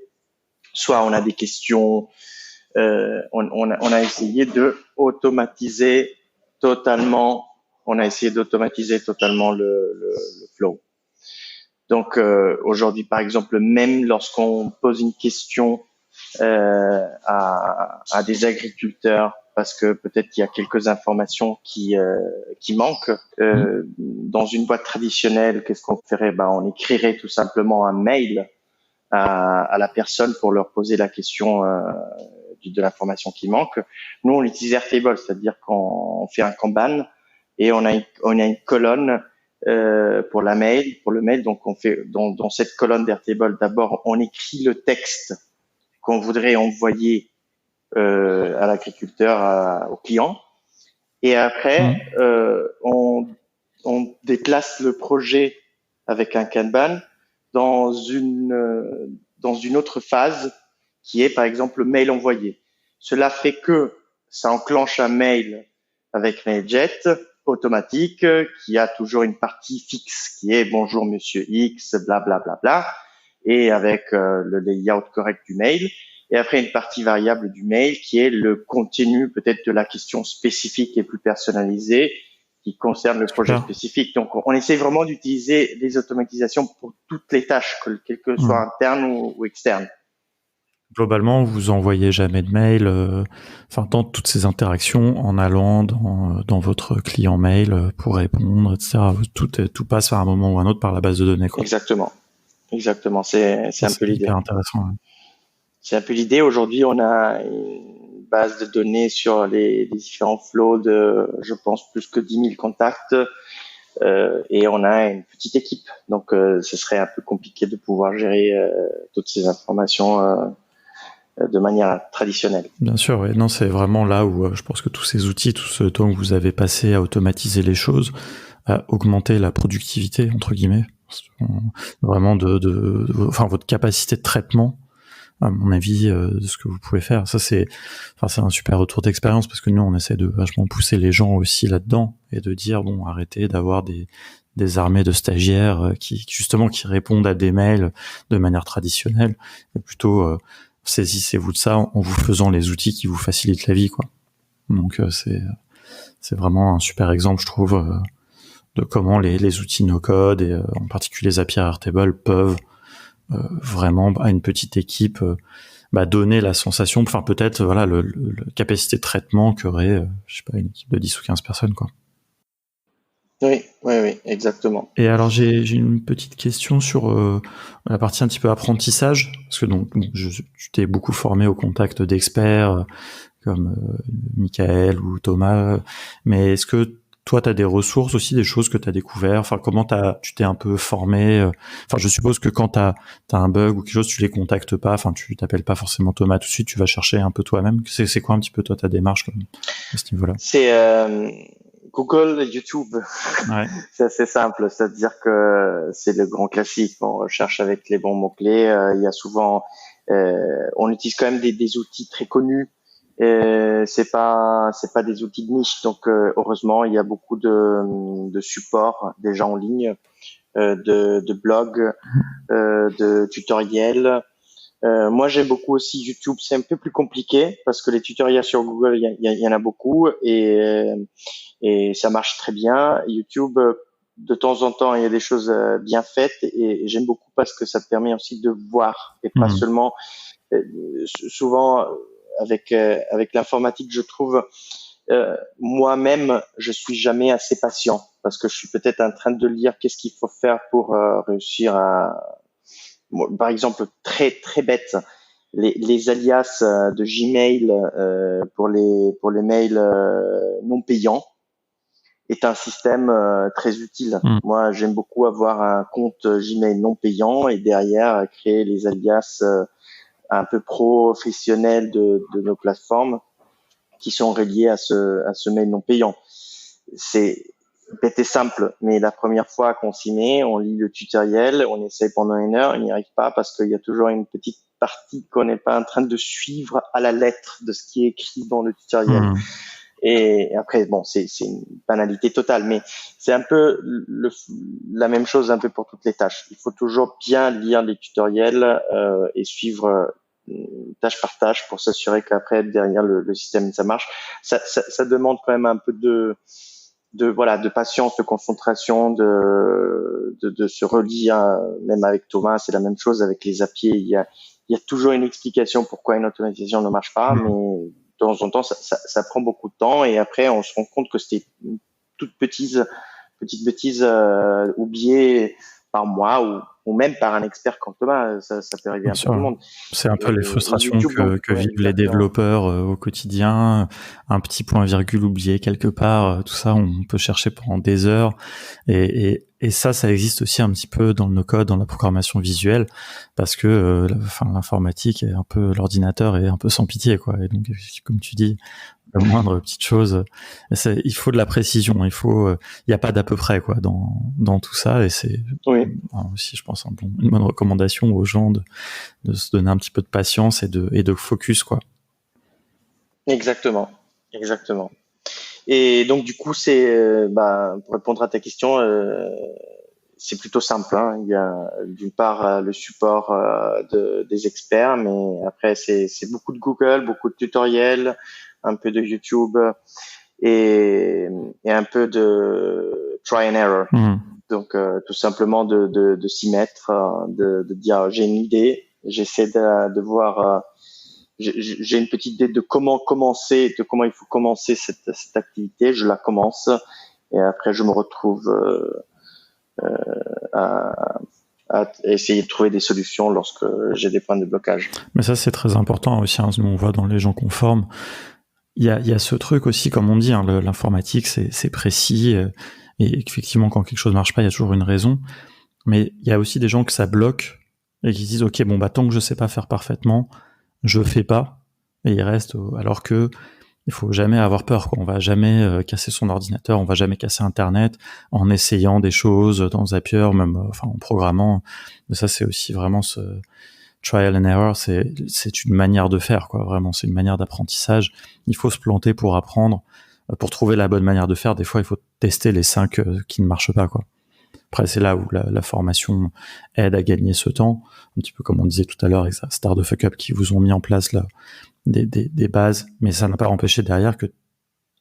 soit on a des questions, on a essayé de automatiser totalement, on a essayé d'automatiser totalement le flow. Donc aujourd'hui, par exemple, même lorsqu'on pose une question à des agriculteurs, parce que peut-être qu'il y a quelques informations qui manquent. Dans une boîte traditionnelle, qu'est-ce qu'on ferait? On écrirait tout simplement un mail à la personne pour leur poser la question de l'information qui manque. Nous, on utilise Airtable, c'est-à-dire qu'on fait un Kanban et on a une colonne pour le mail. Donc, on fait dans cette colonne d'Airtable, d'abord, on écrit le texte qu'on voudrait envoyer à l'agriculteur, au client. Et après, on déplace le projet avec un Kanban dans une autre phase qui est, par exemple, le mail envoyé. Cela fait que ça enclenche un mail avec Mailjet automatique qui a toujours une partie fixe qui est bonjour monsieur X, bla bla bla bla, et avec le layout correct du mail. Et après, une partie variable du mail qui est le contenu peut-être de la question spécifique et plus personnalisée qui concerne le projet spécifique. Donc, on essaie vraiment d'utiliser les automatisations pour toutes les tâches, quelles que soient internes ou externes. Globalement, vous envoyez jamais de mail, dans toutes ces interactions en allant dans votre client mail pour répondre, etc. Tout passe à un moment ou un autre par la base de données, quoi. Exactement. C'est un peu l'idée. Hyper intéressant. Ouais. C'est un peu l'idée. Aujourd'hui, on a une base de données sur les différents flows de, je pense, plus que 10 000 contacts. Et on a une petite équipe. Donc, ce serait un peu compliqué de pouvoir gérer toutes ces informations de manière traditionnelle. Bien sûr, oui. Non, c'est vraiment là où je pense que tous ces outils, tout ce temps que vous avez passé à automatiser les choses, à augmenter la productivité, entre guillemets, vraiment votre capacité de traitement, à mon avis, de ce que vous pouvez faire. Ça, c'est un super retour d'expérience parce que nous, on essaie de vachement pousser les gens aussi là-dedans et de dire, bon, arrêtez d'avoir des armées de stagiaires qui répondent à des mails de manière traditionnelle, et plutôt saisissez-vous de ça en vous faisant les outils qui vous facilitent la vie, quoi. Donc c'est vraiment un super exemple, je trouve, de comment les outils no-code et en particulier Zapier et Airtable peuvent vraiment à une petite équipe donner la sensation, peut-être la capacité de traitement qu'aurait une équipe de 10 ou 15 personnes, quoi. Oui, exactement. Et alors j'ai une petite question sur la partie un petit peu apprentissage, parce que tu t'es beaucoup formé au contact d'experts comme Michael ou Thomas, mais est-ce que toi tu as des ressources aussi, des choses que tu as découvert, comment tu t'es un peu formé, je suppose que quand tu as un bug ou quelque chose, tu les contactes pas, tu t'appelles pas forcément Thomas tout de suite, tu vas chercher un peu toi-même. C'est quoi un petit peu toi ta démarche à ce niveau-là? C'est Google et YouTube. Ouais. C'est assez simple, c'est-à-dire que c'est le grand classique. On recherche avec les bons mots-clés. Il y a souvent, on utilise quand même des outils très connus. C'est pas des outils de niche. Donc heureusement, il y a beaucoup de supports déjà en ligne, de blogs, de tutoriels. Moi, j'aime beaucoup aussi YouTube. C'est un peu plus compliqué parce que les tutoriels sur Google, il y en a beaucoup et ça marche très bien. YouTube, de temps en temps, il y a des choses bien faites et j'aime beaucoup parce que ça te permet aussi de voir et pas seulement. Souvent, avec l'informatique, je trouve moi-même, je suis jamais assez patient parce que je suis peut-être en train de lire qu'est-ce qu'il faut faire pour réussir à. Par exemple, très très bête, les alias de Gmail pour les mails non payants est un système très utile. Moi, j'aime beaucoup avoir un compte Gmail non payant et derrière créer les alias un peu professionnels de nos plateformes qui sont reliés à ce mail non payant. C'est bête et simple, mais la première fois qu'on s'y met, on lit le tutoriel, on essaie pendant 1 heure, on n'y arrive pas parce qu'il y a toujours une petite partie qu'on n'est pas en train de suivre à la lettre de ce qui est écrit dans le tutoriel. Et après, bon, c'est une banalité totale, mais c'est un peu la même chose un peu pour toutes les tâches. Il faut toujours bien lire les tutoriels et suivre tâche par tâche pour s'assurer qu'après derrière le système ça marche. Ça demande quand même un peu de patience, de concentration, de se relire. Même avec Thomas, c'est la même chose avec les API. Il y a toujours une explication pourquoi une automatisation ne marche pas, mais de temps en temps, ça prend beaucoup de temps et après, on se rend compte que c'était une toute petite bêtise oubliée par moi ou même par un expert comme Thomas. Ça peut arriver un peu tout le monde. C'est un peu les frustrations que vivent les développeurs au quotidien. Un petit point-virgule oublié quelque part, tout ça, on peut chercher pendant des heures. Et ça existe aussi un petit peu dans le no-code, dans la programmation visuelle, parce que l'informatique est un peu, l'ordinateur est un peu sans pitié, quoi. Et donc, comme tu dis, la moindre petite chose, il faut de la précision, il y a pas d'à peu près, quoi, dans tout ça. Et c'est aussi, je pense, une bonne recommandation aux gens de se donner un petit peu de patience et de focus, quoi. Exactement. Et donc du coup, pour répondre à ta question, c'est plutôt simple. Hein. Il y a d'une part le support des experts, mais après c'est beaucoup de Google, beaucoup de tutoriels, un peu de YouTube et un peu de try and error. Donc tout simplement de s'y mettre, de dire j'ai une idée, j'essaie de voir. J'ai une petite idée de comment commencer, de comment il faut commencer cette activité. Je la commence et après je me retrouve à essayer de trouver des solutions lorsque j'ai des points de blocage. Mais ça c'est très important aussi. Hein, nous on voit dans les gens qu'on forme, il y a ce truc aussi, comme on dit, hein, l'informatique c'est précis et effectivement quand quelque chose marche pas, il y a toujours une raison. Mais il y a aussi des gens que ça bloque et qui disent ok tant que je sais pas faire parfaitement, je fais pas, et il reste, alors que il faut jamais avoir peur, quoi. On va jamais casser son ordinateur, on va jamais casser Internet en essayant des choses dans Zapier, même en programmant. Mais ça, c'est aussi vraiment ce trial and error, c'est une manière de faire, quoi. Vraiment, c'est une manière d'apprentissage. Il faut se planter pour apprendre, pour trouver la bonne manière de faire. Des fois, il faut tester les 5 qui ne marchent pas, quoi. Après, c'est là où la formation aide à gagner ce temps, un petit peu comme on disait tout à l'heure avec Start the Fuck Up qui vous ont mis en place là des bases, mais ça n'a pas empêché derrière que tu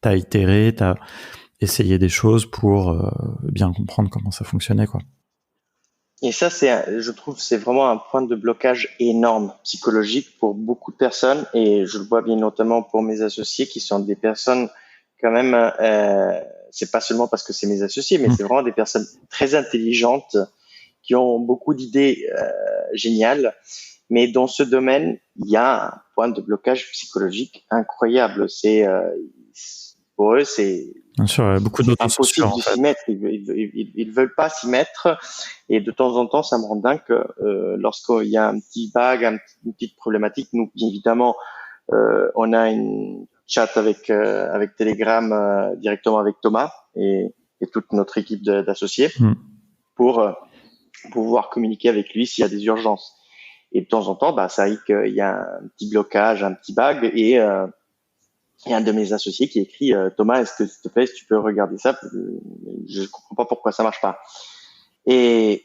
as itéré, tu as essayé des choses pour bien comprendre comment ça fonctionnait, quoi. Et ça, je trouve, c'est vraiment un point de blocage énorme psychologique pour beaucoup de personnes, et je le vois bien notamment pour mes associés qui sont des personnes quand même. C'est pas seulement parce que c'est mes associés, mais c'est vraiment des personnes très intelligentes qui ont beaucoup d'idées géniales. Mais dans ce domaine, il y a un point de blocage psychologique incroyable. Pour eux, c'est bien sûr, il y a beaucoup impossible de s'y mettre. Ils veulent pas s'y mettre. Et de temps en temps, ça me rend dingue que lorsqu'il y a un petit bug, une petite problématique, nous, évidemment, on a une chat avec Telegram directement avec Thomas et toute notre équipe d'associés pour pouvoir communiquer avec lui s'il y a des urgences. Et de temps en temps, ça arrive qu'il y a un petit blocage, un petit bug, et il y a un de mes associés qui écrit Thomas, est-ce que s'il te plaît, si tu peux regarder ça, je comprends pas pourquoi ça marche pas. Et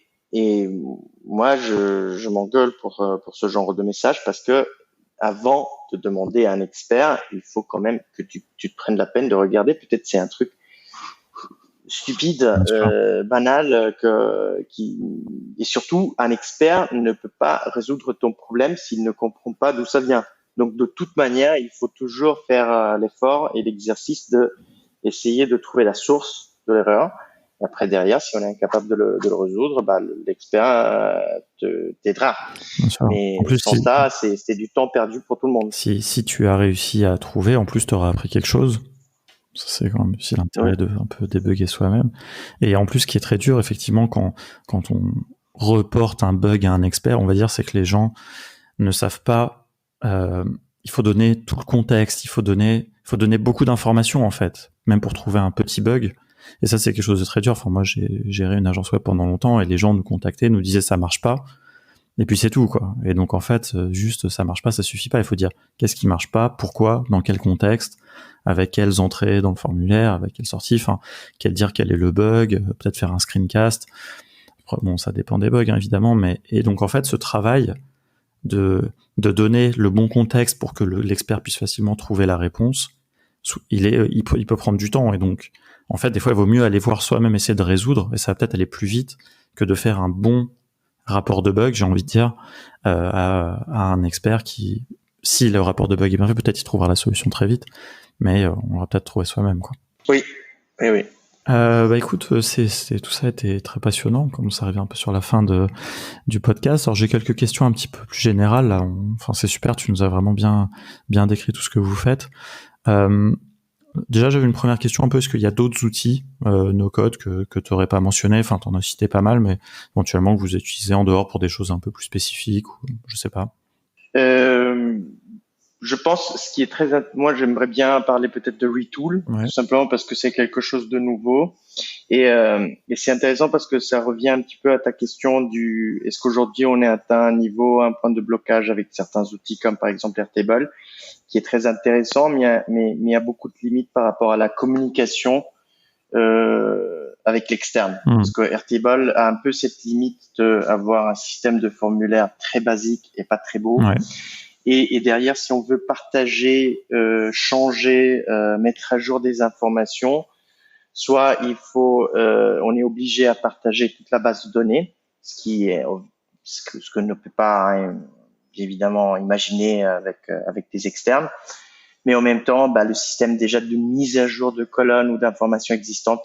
moi, je m'engueule pour ce genre de message parce que avant de demander à un expert, il faut quand même que tu te prennes la peine de regarder. Peut-être c'est un truc stupide, banal, et surtout un expert ne peut pas résoudre ton problème s'il ne comprend pas d'où ça vient. Donc de toute manière, il faut toujours faire l'effort et l'exercice de essayer de trouver la source de l'erreur. Et après derrière, si on est incapable de le résoudre, l'expert t'aidera. Mais en plus, sans ça, c'est du temps perdu pour tout le monde. Si tu as réussi à trouver, en plus tu auras appris quelque chose. Ça, c'est quand même aussi l'intérêt de un peu débugger soi-même. Et en plus, ce qui est très dur, effectivement, quand on reporte un bug à un expert, on va dire, c'est que les gens ne savent pas. Il faut donner tout le contexte, il faut donner beaucoup d'informations, en fait, même pour trouver un petit bug. Et ça, c'est quelque chose de très dur. Enfin, moi, j'ai géré une agence web pendant longtemps et les gens nous contactaient, nous disaient ça marche pas. Et puis c'est tout, quoi. Et donc en fait, juste ça marche pas, ça suffit pas. Il faut dire qu'est-ce qui marche pas, pourquoi, dans quel contexte, avec quelles entrées dans le formulaire, avec quelle sortie, enfin, quel est le bug, peut-être faire un screencast. Après, bon, ça dépend des bugs, hein, évidemment, mais et donc en fait, ce travail de donner le bon contexte pour que l'expert puisse facilement trouver la réponse, il peut prendre du temps. Et donc, en fait, des fois, il vaut mieux aller voir soi-même, essayer de résoudre, et ça va peut-être aller plus vite que de faire un bon rapport de bug, j'ai envie de dire, à un expert qui, si le rapport de bug est bien fait, peut-être il trouvera la solution très vite, mais on va peut-être trouver soi-même, quoi. Oui, oui. Écoute, tout ça a été très passionnant, comme ça revient un peu sur la fin du podcast. Alors j'ai quelques questions un petit peu plus générales. Là, c'est super, tu nous as vraiment bien décrit tout ce que vous faites. Déjà, j'avais une première question un peu, est-ce qu'il y a d'autres outils no-code que tu n'aurais pas mentionné, enfin tu en as cité pas mal, mais éventuellement que vous utilisez en dehors pour des choses un peu plus spécifiques, ou je sais pas. Je pense ce qui est moi j'aimerais bien parler peut-être de Retool, tout simplement parce que c'est quelque chose de nouveau et c'est intéressant parce que ça revient un petit peu à ta question est-ce qu'aujourd'hui on est atteint un point de blocage avec certains outils comme par exemple Airtable, qui est très intéressant, mais il y a beaucoup de limites par rapport à la communication avec l'externe, parce que Airtable a un peu cette limite d'avoir un système de formulaire très basique et pas très beau. Ouais. Et derrière, si on veut partager, changer, mettre à jour des informations, soit on est obligé à partager toute la base de données, ce que ne peut pas évidemment imaginer avec des externes. Mais en même temps, le système déjà de mise à jour de colonnes ou d'informations existantes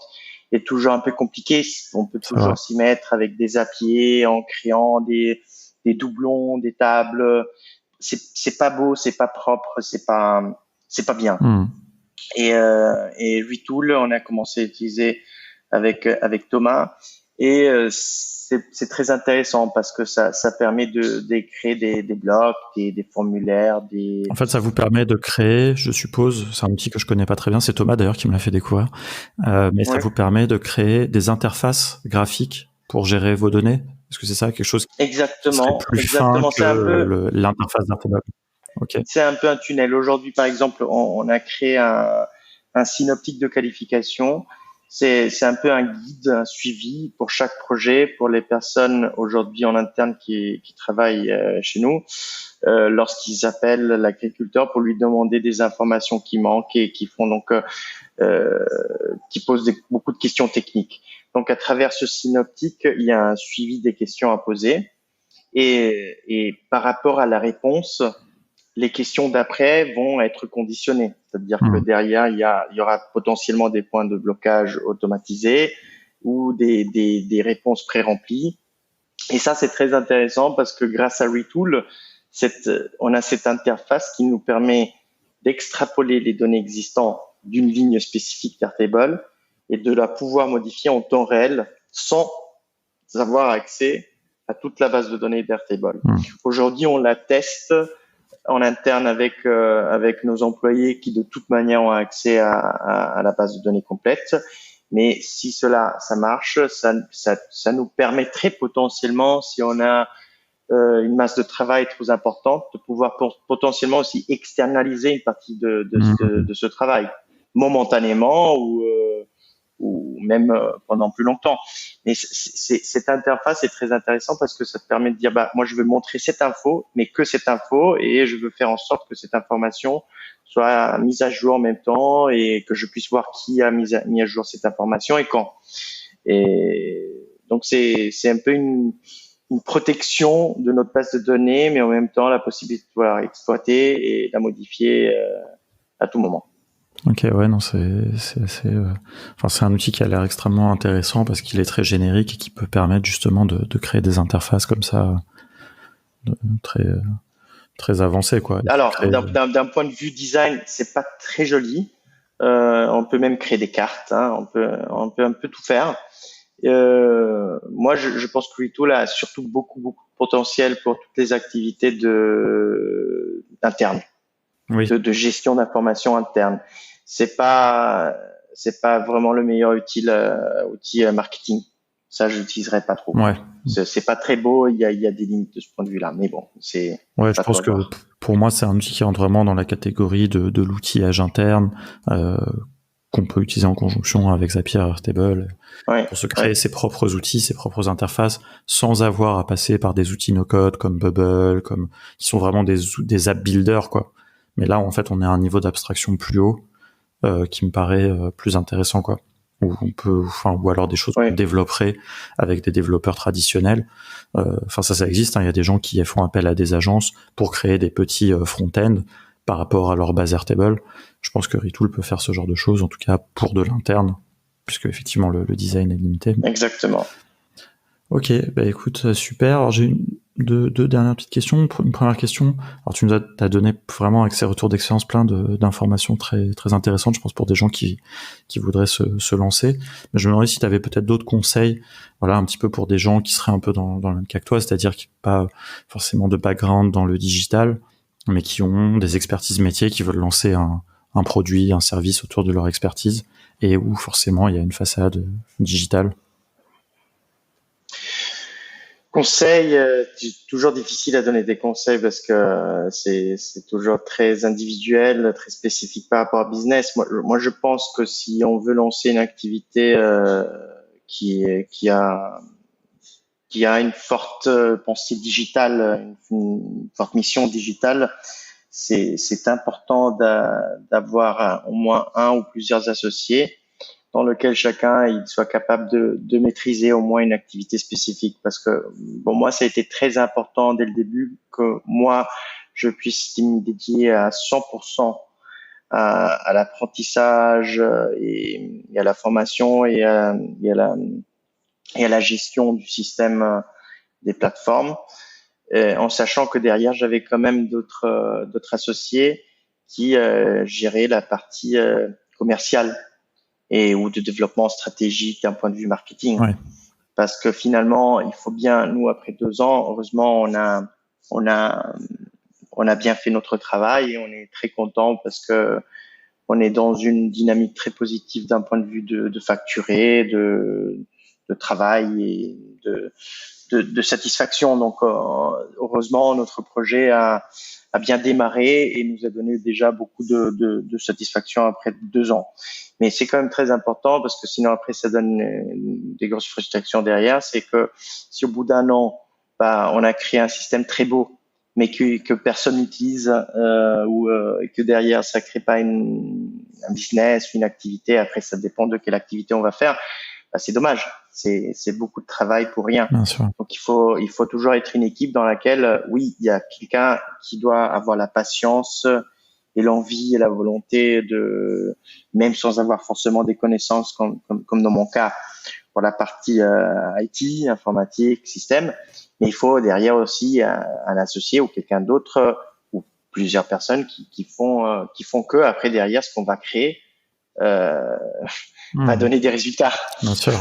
est toujours un peu compliqué. On peut toujours s'y mettre avec des API en créant des doublons, des tables. C'est pas beau, c'est pas propre, c'est pas bien. Et Retool, on a commencé à utiliser avec Thomas, et c'est très intéressant parce que ça permet de créer des blocs, des formulaires, En fait, ça vous permet de créer, je suppose, c'est un outil que je connais pas très bien, c'est Thomas d'ailleurs qui me l'a fait découvrir, mais ça vous permet de créer des interfaces graphiques pour gérer vos données. Est-ce que c'est ça, quelque chose qui serait plus fin que l'interface d'Airtable? Okay. C'est un peu un tunnel. Aujourd'hui, par exemple, on a créé un synoptique de qualification. C'est un peu un guide, un suivi pour chaque projet, pour les personnes aujourd'hui en interne qui travaillent chez nous, lorsqu'ils appellent l'agriculteur pour lui demander des informations qui manquent et qui font donc qui posent beaucoup de questions techniques. Donc, à travers ce synoptique, il y a un suivi des questions à poser, et par rapport à la réponse, les questions d'après vont être conditionnées. C'est-à-dire que derrière, il y aura potentiellement des points de blocage automatisés ou des réponses pré-remplies. Et ça, c'est très intéressant parce que grâce à Retool, on a cette interface qui nous permet d'extrapoler les données existantes d'une ligne spécifique d'Airtable et de la pouvoir modifier en temps réel sans avoir accès à toute la base de données d'Airtable. Aujourd'hui, on la teste en interne avec nos employés qui de toute manière ont accès à la base de données complète. Mais si ça marche, ça nous permettrait potentiellement, si on a une masse de travail trop importante, de pouvoir potentiellement aussi externaliser une partie de ce travail momentanément ou même pendant plus longtemps. Mais cette interface est très intéressante parce que ça te permet de dire, moi, je veux montrer cette info, mais que cette info, et je veux faire en sorte que cette information soit mise à jour en même temps et que je puisse voir qui a mis à jour cette information et quand. Et donc, c'est un peu une protection de notre base de données, mais en même temps, la possibilité de pouvoir exploiter et la modifier à tout moment. Ok, ouais, non, c'est un outil qui a l'air extrêmement intéressant parce qu'il est très générique et qui peut permettre justement de créer des interfaces comme ça très avancées, quoi. Alors, d'un point de vue design, c'est pas très joli. On peut même créer des cartes, hein, on peut un peu tout faire. Moi, je pense que Retool a surtout beaucoup de potentiel pour toutes les activités internes, de gestion d'informations internes. C'est pas vraiment le meilleur outil marketing. Ça, je l'utiliserai pas trop. Ouais. C'est pas très beau. Il y a des limites de ce point de vue-là. Mais bon, c'est. Ouais, je pense que pour moi, c'est un outil qui rentre vraiment dans la catégorie de l'outillage interne, qu'on peut utiliser en conjonction avec Zapier, Airtable, Ouais, pour se créer ses propres outils, ses propres interfaces, sans avoir à passer par des outils no-code comme Bubble, qui sont vraiment des app builders, quoi. Mais là, en fait, on est à un niveau d'abstraction plus haut, qui me paraît plus intéressant, quoi. Ou alors des choses qu'on développerait avec des développeurs traditionnels. Ça existe, hein. Il y a des gens qui font appel à des agences pour créer des petits front-end par rapport à leur base Airtable. Je pense que Retool peut faire ce genre de choses, en tout cas pour de l'interne, puisque effectivement le design est limité. Exactement. Ok, bah écoute, super. Alors j'ai deux dernières petites questions. Une première question. Alors tu nous as donné vraiment avec ces retours d'expérience plein d'informations très très intéressantes, je pense, pour des gens qui voudraient se lancer. Mais je me demandais si tu avais peut-être d'autres conseils, voilà, un petit peu pour des gens qui seraient un peu dans le même cas que toi, c'est-à-dire qui n'ont pas forcément de background dans le digital, mais qui ont des expertises métiers, qui veulent lancer un produit, un service autour de leur expertise, et où forcément il y a une façade digitale. Conseil, c'est toujours difficile à donner des conseils parce que c'est toujours très individuel, très spécifique par rapport à business. Moi, je pense que si on veut lancer une activité qui a une forte pensée digitale, une forte mission digitale, c'est important d'avoir au moins un ou plusieurs associés dans lequel chacun il soit capable de maîtriser au moins une activité spécifique. Parce que bon, moi, ça a été très important dès le début que moi, je puisse me dédier à 100% à l'apprentissage et à la formation et à la gestion du système des plateformes, en sachant que derrière, j'avais quand même d'autres associés qui géraient la partie commerciale et ou de développement stratégique d'un point de vue marketing. Ouais. Parce que finalement, il faut bien, nous, après 2 ans, heureusement, on a, on a bien fait notre travail et on est très content parce que on est dans une dynamique très positive d'un point de vue de facturer, de travail et de satisfaction. Donc, heureusement, notre projet a bien démarré et nous a donné déjà beaucoup de satisfaction après 2 ans. Mais c'est quand même très important parce que sinon après ça donne des grosses frustrations derrière. C'est que si au bout d'un an, on a créé un système très beau, mais que personne n'utilise et que derrière ça crée pas un business, une activité. Après ça dépend de quelle activité on va faire. C'est dommage. C'est beaucoup de travail pour rien. Bien sûr. Donc il faut toujours être une équipe dans laquelle oui il y a quelqu'un qui doit avoir la patience et l'envie et la volonté de, même sans avoir forcément des connaissances comme dans mon cas pour la partie IT, informatique, système, mais il faut derrière aussi un associé ou quelqu'un d'autre ou plusieurs personnes qui font que après derrière ce qu'on va créer va donner des résultats. Bien sûr.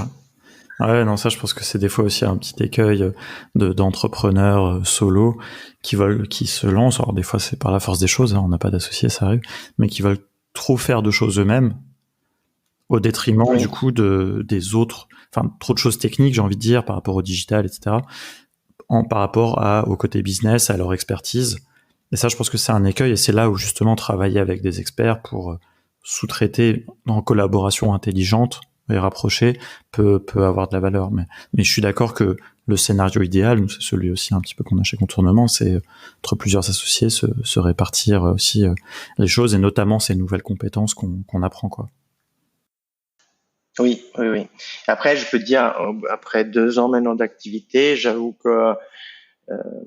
Ouais, non, ça, je pense que c'est des fois aussi un petit écueil d'entrepreneurs solo qui se lancent. Alors, des fois, c'est par la force des choses, hein, on n'a pas d'associés, ça arrive, mais qui veulent trop faire de choses eux-mêmes au détriment, du coup, des autres, enfin, trop de choses techniques, j'ai envie de dire, par rapport au digital, etc., par rapport au côté business, à leur expertise. Et ça, je pense que c'est un écueil et c'est là où, justement, travailler avec des experts pour sous-traiter en collaboration intelligente et rapproché peut avoir de la valeur. Mais je suis d'accord que le scénario idéal, c'est celui aussi un petit peu qu'on a chez Contournement, c'est entre plusieurs associés se répartir aussi les choses et notamment ces nouvelles compétences qu'on apprend, quoi. Oui. Après, je peux te dire, après 2 ans maintenant d'activité, j'avoue que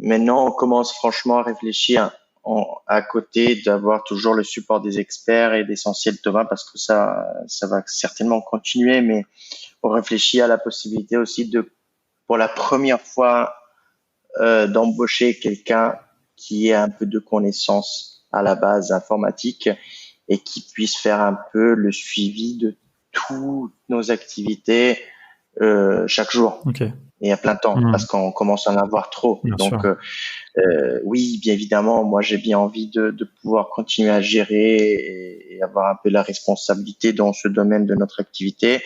maintenant on commence franchement à réfléchir à côté d'avoir toujours le support des experts et d'essentiel Thomas parce que ça va certainement continuer, mais on réfléchit à la possibilité aussi pour la première fois, d'embaucher quelqu'un qui ait un peu de connaissances à la base informatique et qui puisse faire un peu le suivi de toutes nos activités chaque jour. Okay. Et à plein temps, parce qu'on commence à en avoir trop. Bien Donc, sûr. oui, bien évidemment, moi j'ai bien envie de pouvoir continuer à gérer et avoir un peu la responsabilité dans ce domaine de notre activité.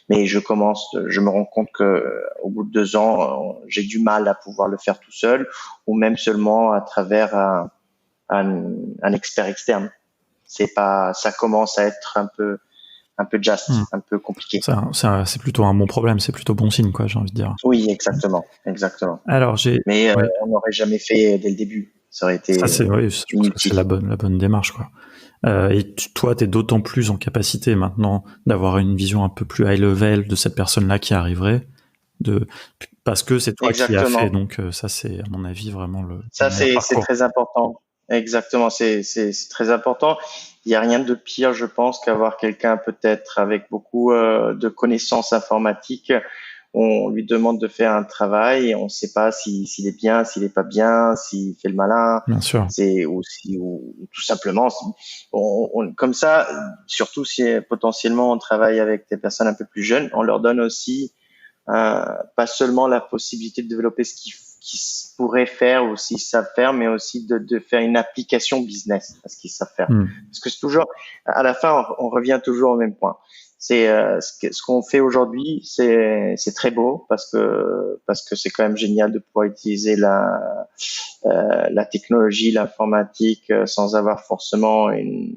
Mais je me rends compte que au bout de 2 ans, j'ai du mal à pouvoir le faire tout seul, ou même seulement à travers un expert externe. Ça commence à être un peu un peu compliqué. C'est plutôt un bon problème, c'est plutôt bon signe, quoi, j'ai envie de dire. Oui, exactement. Alors, Mais on n'aurait jamais fait dès le début. Ça aurait été je pense que c'est la bonne démarche, quoi. Et toi, t'es d'autant plus en capacité maintenant d'avoir une vision un peu plus high level de cette personne-là qui arriverait, parce que c'est toi qui as fait. Donc ça, c'est à mon avis vraiment c'est très important. Exactement, c'est très important. Il n'y a rien de pire, je pense, qu'avoir quelqu'un peut-être avec beaucoup de connaissances informatiques. On lui demande de faire un travail et on ne sait pas s'il est bien, s'il est pas bien, s'il fait le malin. Bien sûr. Ou tout simplement, comme ça, surtout si potentiellement on travaille avec des personnes un peu plus jeunes, on leur donne aussi pas seulement la possibilité de développer ce qu'ils pourraient faire ou s'ils savent faire, mais aussi de faire une application business à ce qu'ils savent faire. Parce que c'est toujours, à la fin, on revient toujours au même point. C'est ce qu'on fait aujourd'hui, c'est très beau parce que c'est quand même génial de pouvoir utiliser la technologie, l'informatique sans avoir forcément une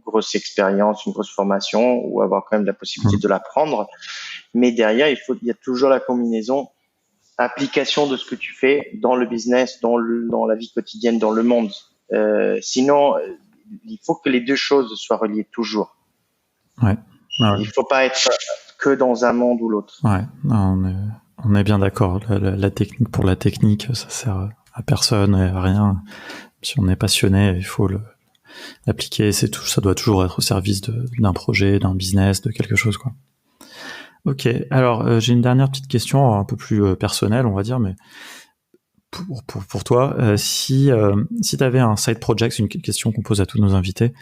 grosse expérience, une grosse formation ou avoir quand même la possibilité de l'apprendre. Mais derrière, il y a toujours la combinaison application de ce que tu fais dans le business, dans la vie quotidienne, dans le monde. Sinon, il faut que les deux choses soient reliées toujours. Ouais. Il faut pas être que dans un monde ou l'autre. Ouais, on est bien d'accord. La technique pour la technique, ça sert à personne et à rien. Si on est passionné, il faut l'appliquer. C'est tout. Ça doit toujours être au service d'un projet, d'un business, de quelque chose, quoi. Ok. Alors, j'ai une dernière petite question, un peu plus personnelle, on va dire, mais pour toi, si tu avais un side project, c'est une question qu'on pose à tous nos invités,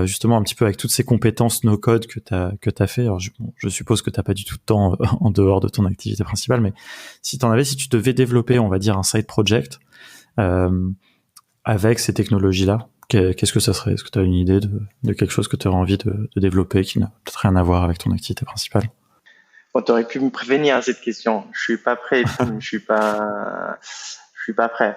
justement un petit peu avec toutes ces compétences no code que t'as fait. Alors je suppose que t'as pas du tout de temps en dehors de ton activité principale, mais si tu devais développer, on va dire un side project avec ces technologies-là, qu'est-ce que ça serait? Est-ce que tu as une idée de quelque chose que tu aurais envie de développer qui n'a peut-être rien à voir avec ton activité principale? Bon, t'aurais pu me prévenir à cette question. Je suis pas prêt. je suis pas prêt.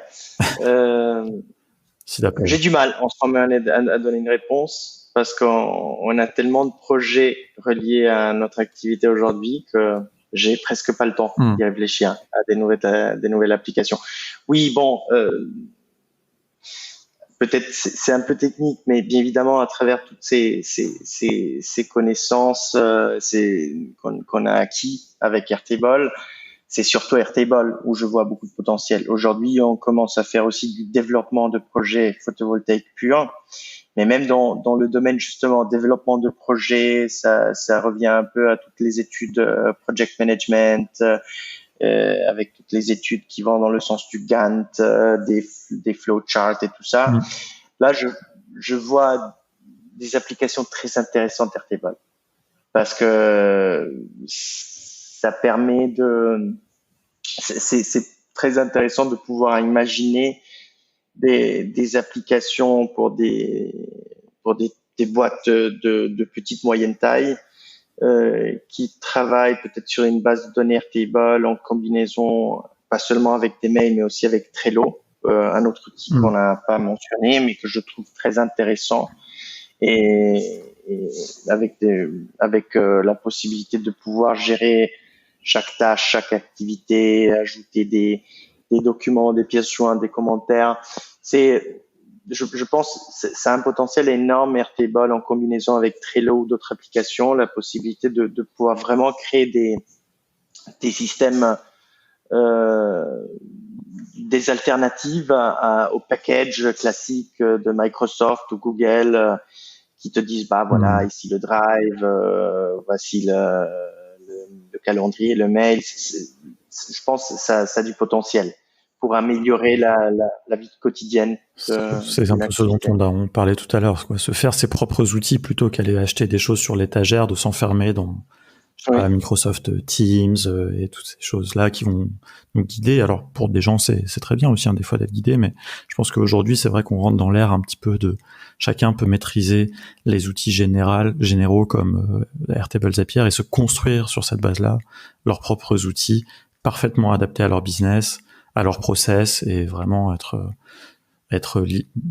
J'ai du mal en ce moment à donner une réponse parce qu'on a tellement de projets reliés à notre activité aujourd'hui que j'ai presque pas le temps d'y réfléchir à des nouvelles applications. Oui, bon, peut-être c'est un peu technique, mais bien évidemment à travers toutes ces connaissances qu'on a acquis avec Airtable, c'est surtout Airtable où je vois beaucoup de potentiel. Aujourd'hui, on commence à faire aussi du développement de projets photovoltaïques purs, mais même dans le domaine justement développement de projets, ça revient un peu à toutes les études project management, avec toutes les études qui vont dans le sens du Gantt, des flowcharts et tout ça. Là, je vois des applications très intéressantes Airtable parce que ça permet c'est très intéressant de pouvoir imaginer des applications pour des boîtes de petite moyenne taille qui travaillent peut-être sur une base de données Airtable en combinaison pas seulement avec des mails mais aussi avec Trello, un autre outil qu'on n'a pas mentionné mais que je trouve très intéressant et avec la possibilité de pouvoir gérer chaque tâche, chaque activité, ajouter des documents, des pièces jointes, des commentaires. Je pense c'est un potentiel énorme Airtable en combinaison avec Trello ou d'autres applications, la possibilité de pouvoir vraiment créer des systèmes des alternatives au package classique de Microsoft ou Google qui te disent bah voilà ici le Drive, voici le calendrier, le mail. Je pense que ça a du potentiel pour améliorer la vie quotidienne. C'est un peu ce dont on parlait tout à l'heure, quoi. Se faire ses propres outils plutôt qu'aller acheter des choses sur l'étagère, de s'enfermer dans Microsoft Teams et toutes ces choses-là qui vont nous guider. Alors pour des gens c'est très bien aussi des fois d'être guidé, mais je pense qu'aujourd'hui c'est vrai qu'on rentre dans l'ère un petit peu de chacun peut maîtriser les outils généraux comme Airtable, Zapier et se construire sur cette base-là leurs propres outils parfaitement adaptés à leur business, à leur process et vraiment être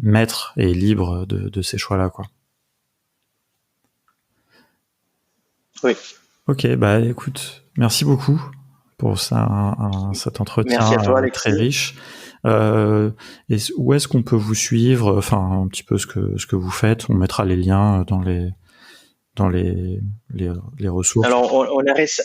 maître et libre de ces choix-là, quoi. Oui. Ok, bah écoute, merci beaucoup pour ça, cet entretien Merci à toi, très Alexis. riche. Où est-ce qu'on peut vous suivre? Enfin, un petit peu ce que vous faites. On mettra les liens dans les ressources. Alors,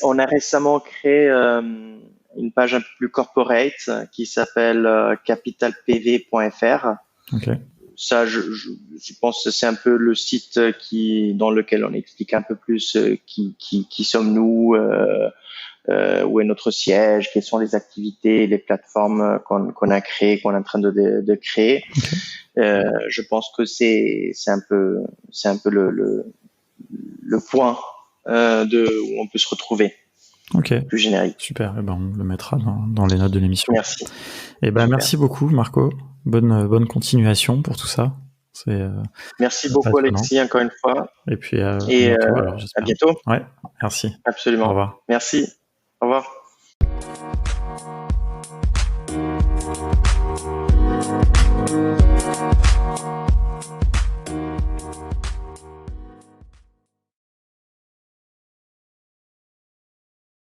on a récemment créé une page un peu plus corporate qui s'appelle capitalpv.fr. Ok. Ça, je pense que c'est un peu le site dans lequel on explique un peu plus qui sommes-nous, où est notre siège, quelles sont les activités, les plateformes qu'on a créées, qu'on est en train de créer. Okay. Je pense que c'est un peu le point où on peut se retrouver. Ok. Plus générique. Super. Et ben on le mettra dans les notes de l'émission. Merci. Et ben merci beaucoup, Marco. Bonne continuation pour tout ça. Merci beaucoup, passionnant. Alexis, encore une fois. Et puis à bientôt. Alors j'espère. À bientôt. Ouais. Merci. Absolument. Au revoir. Merci. Au revoir.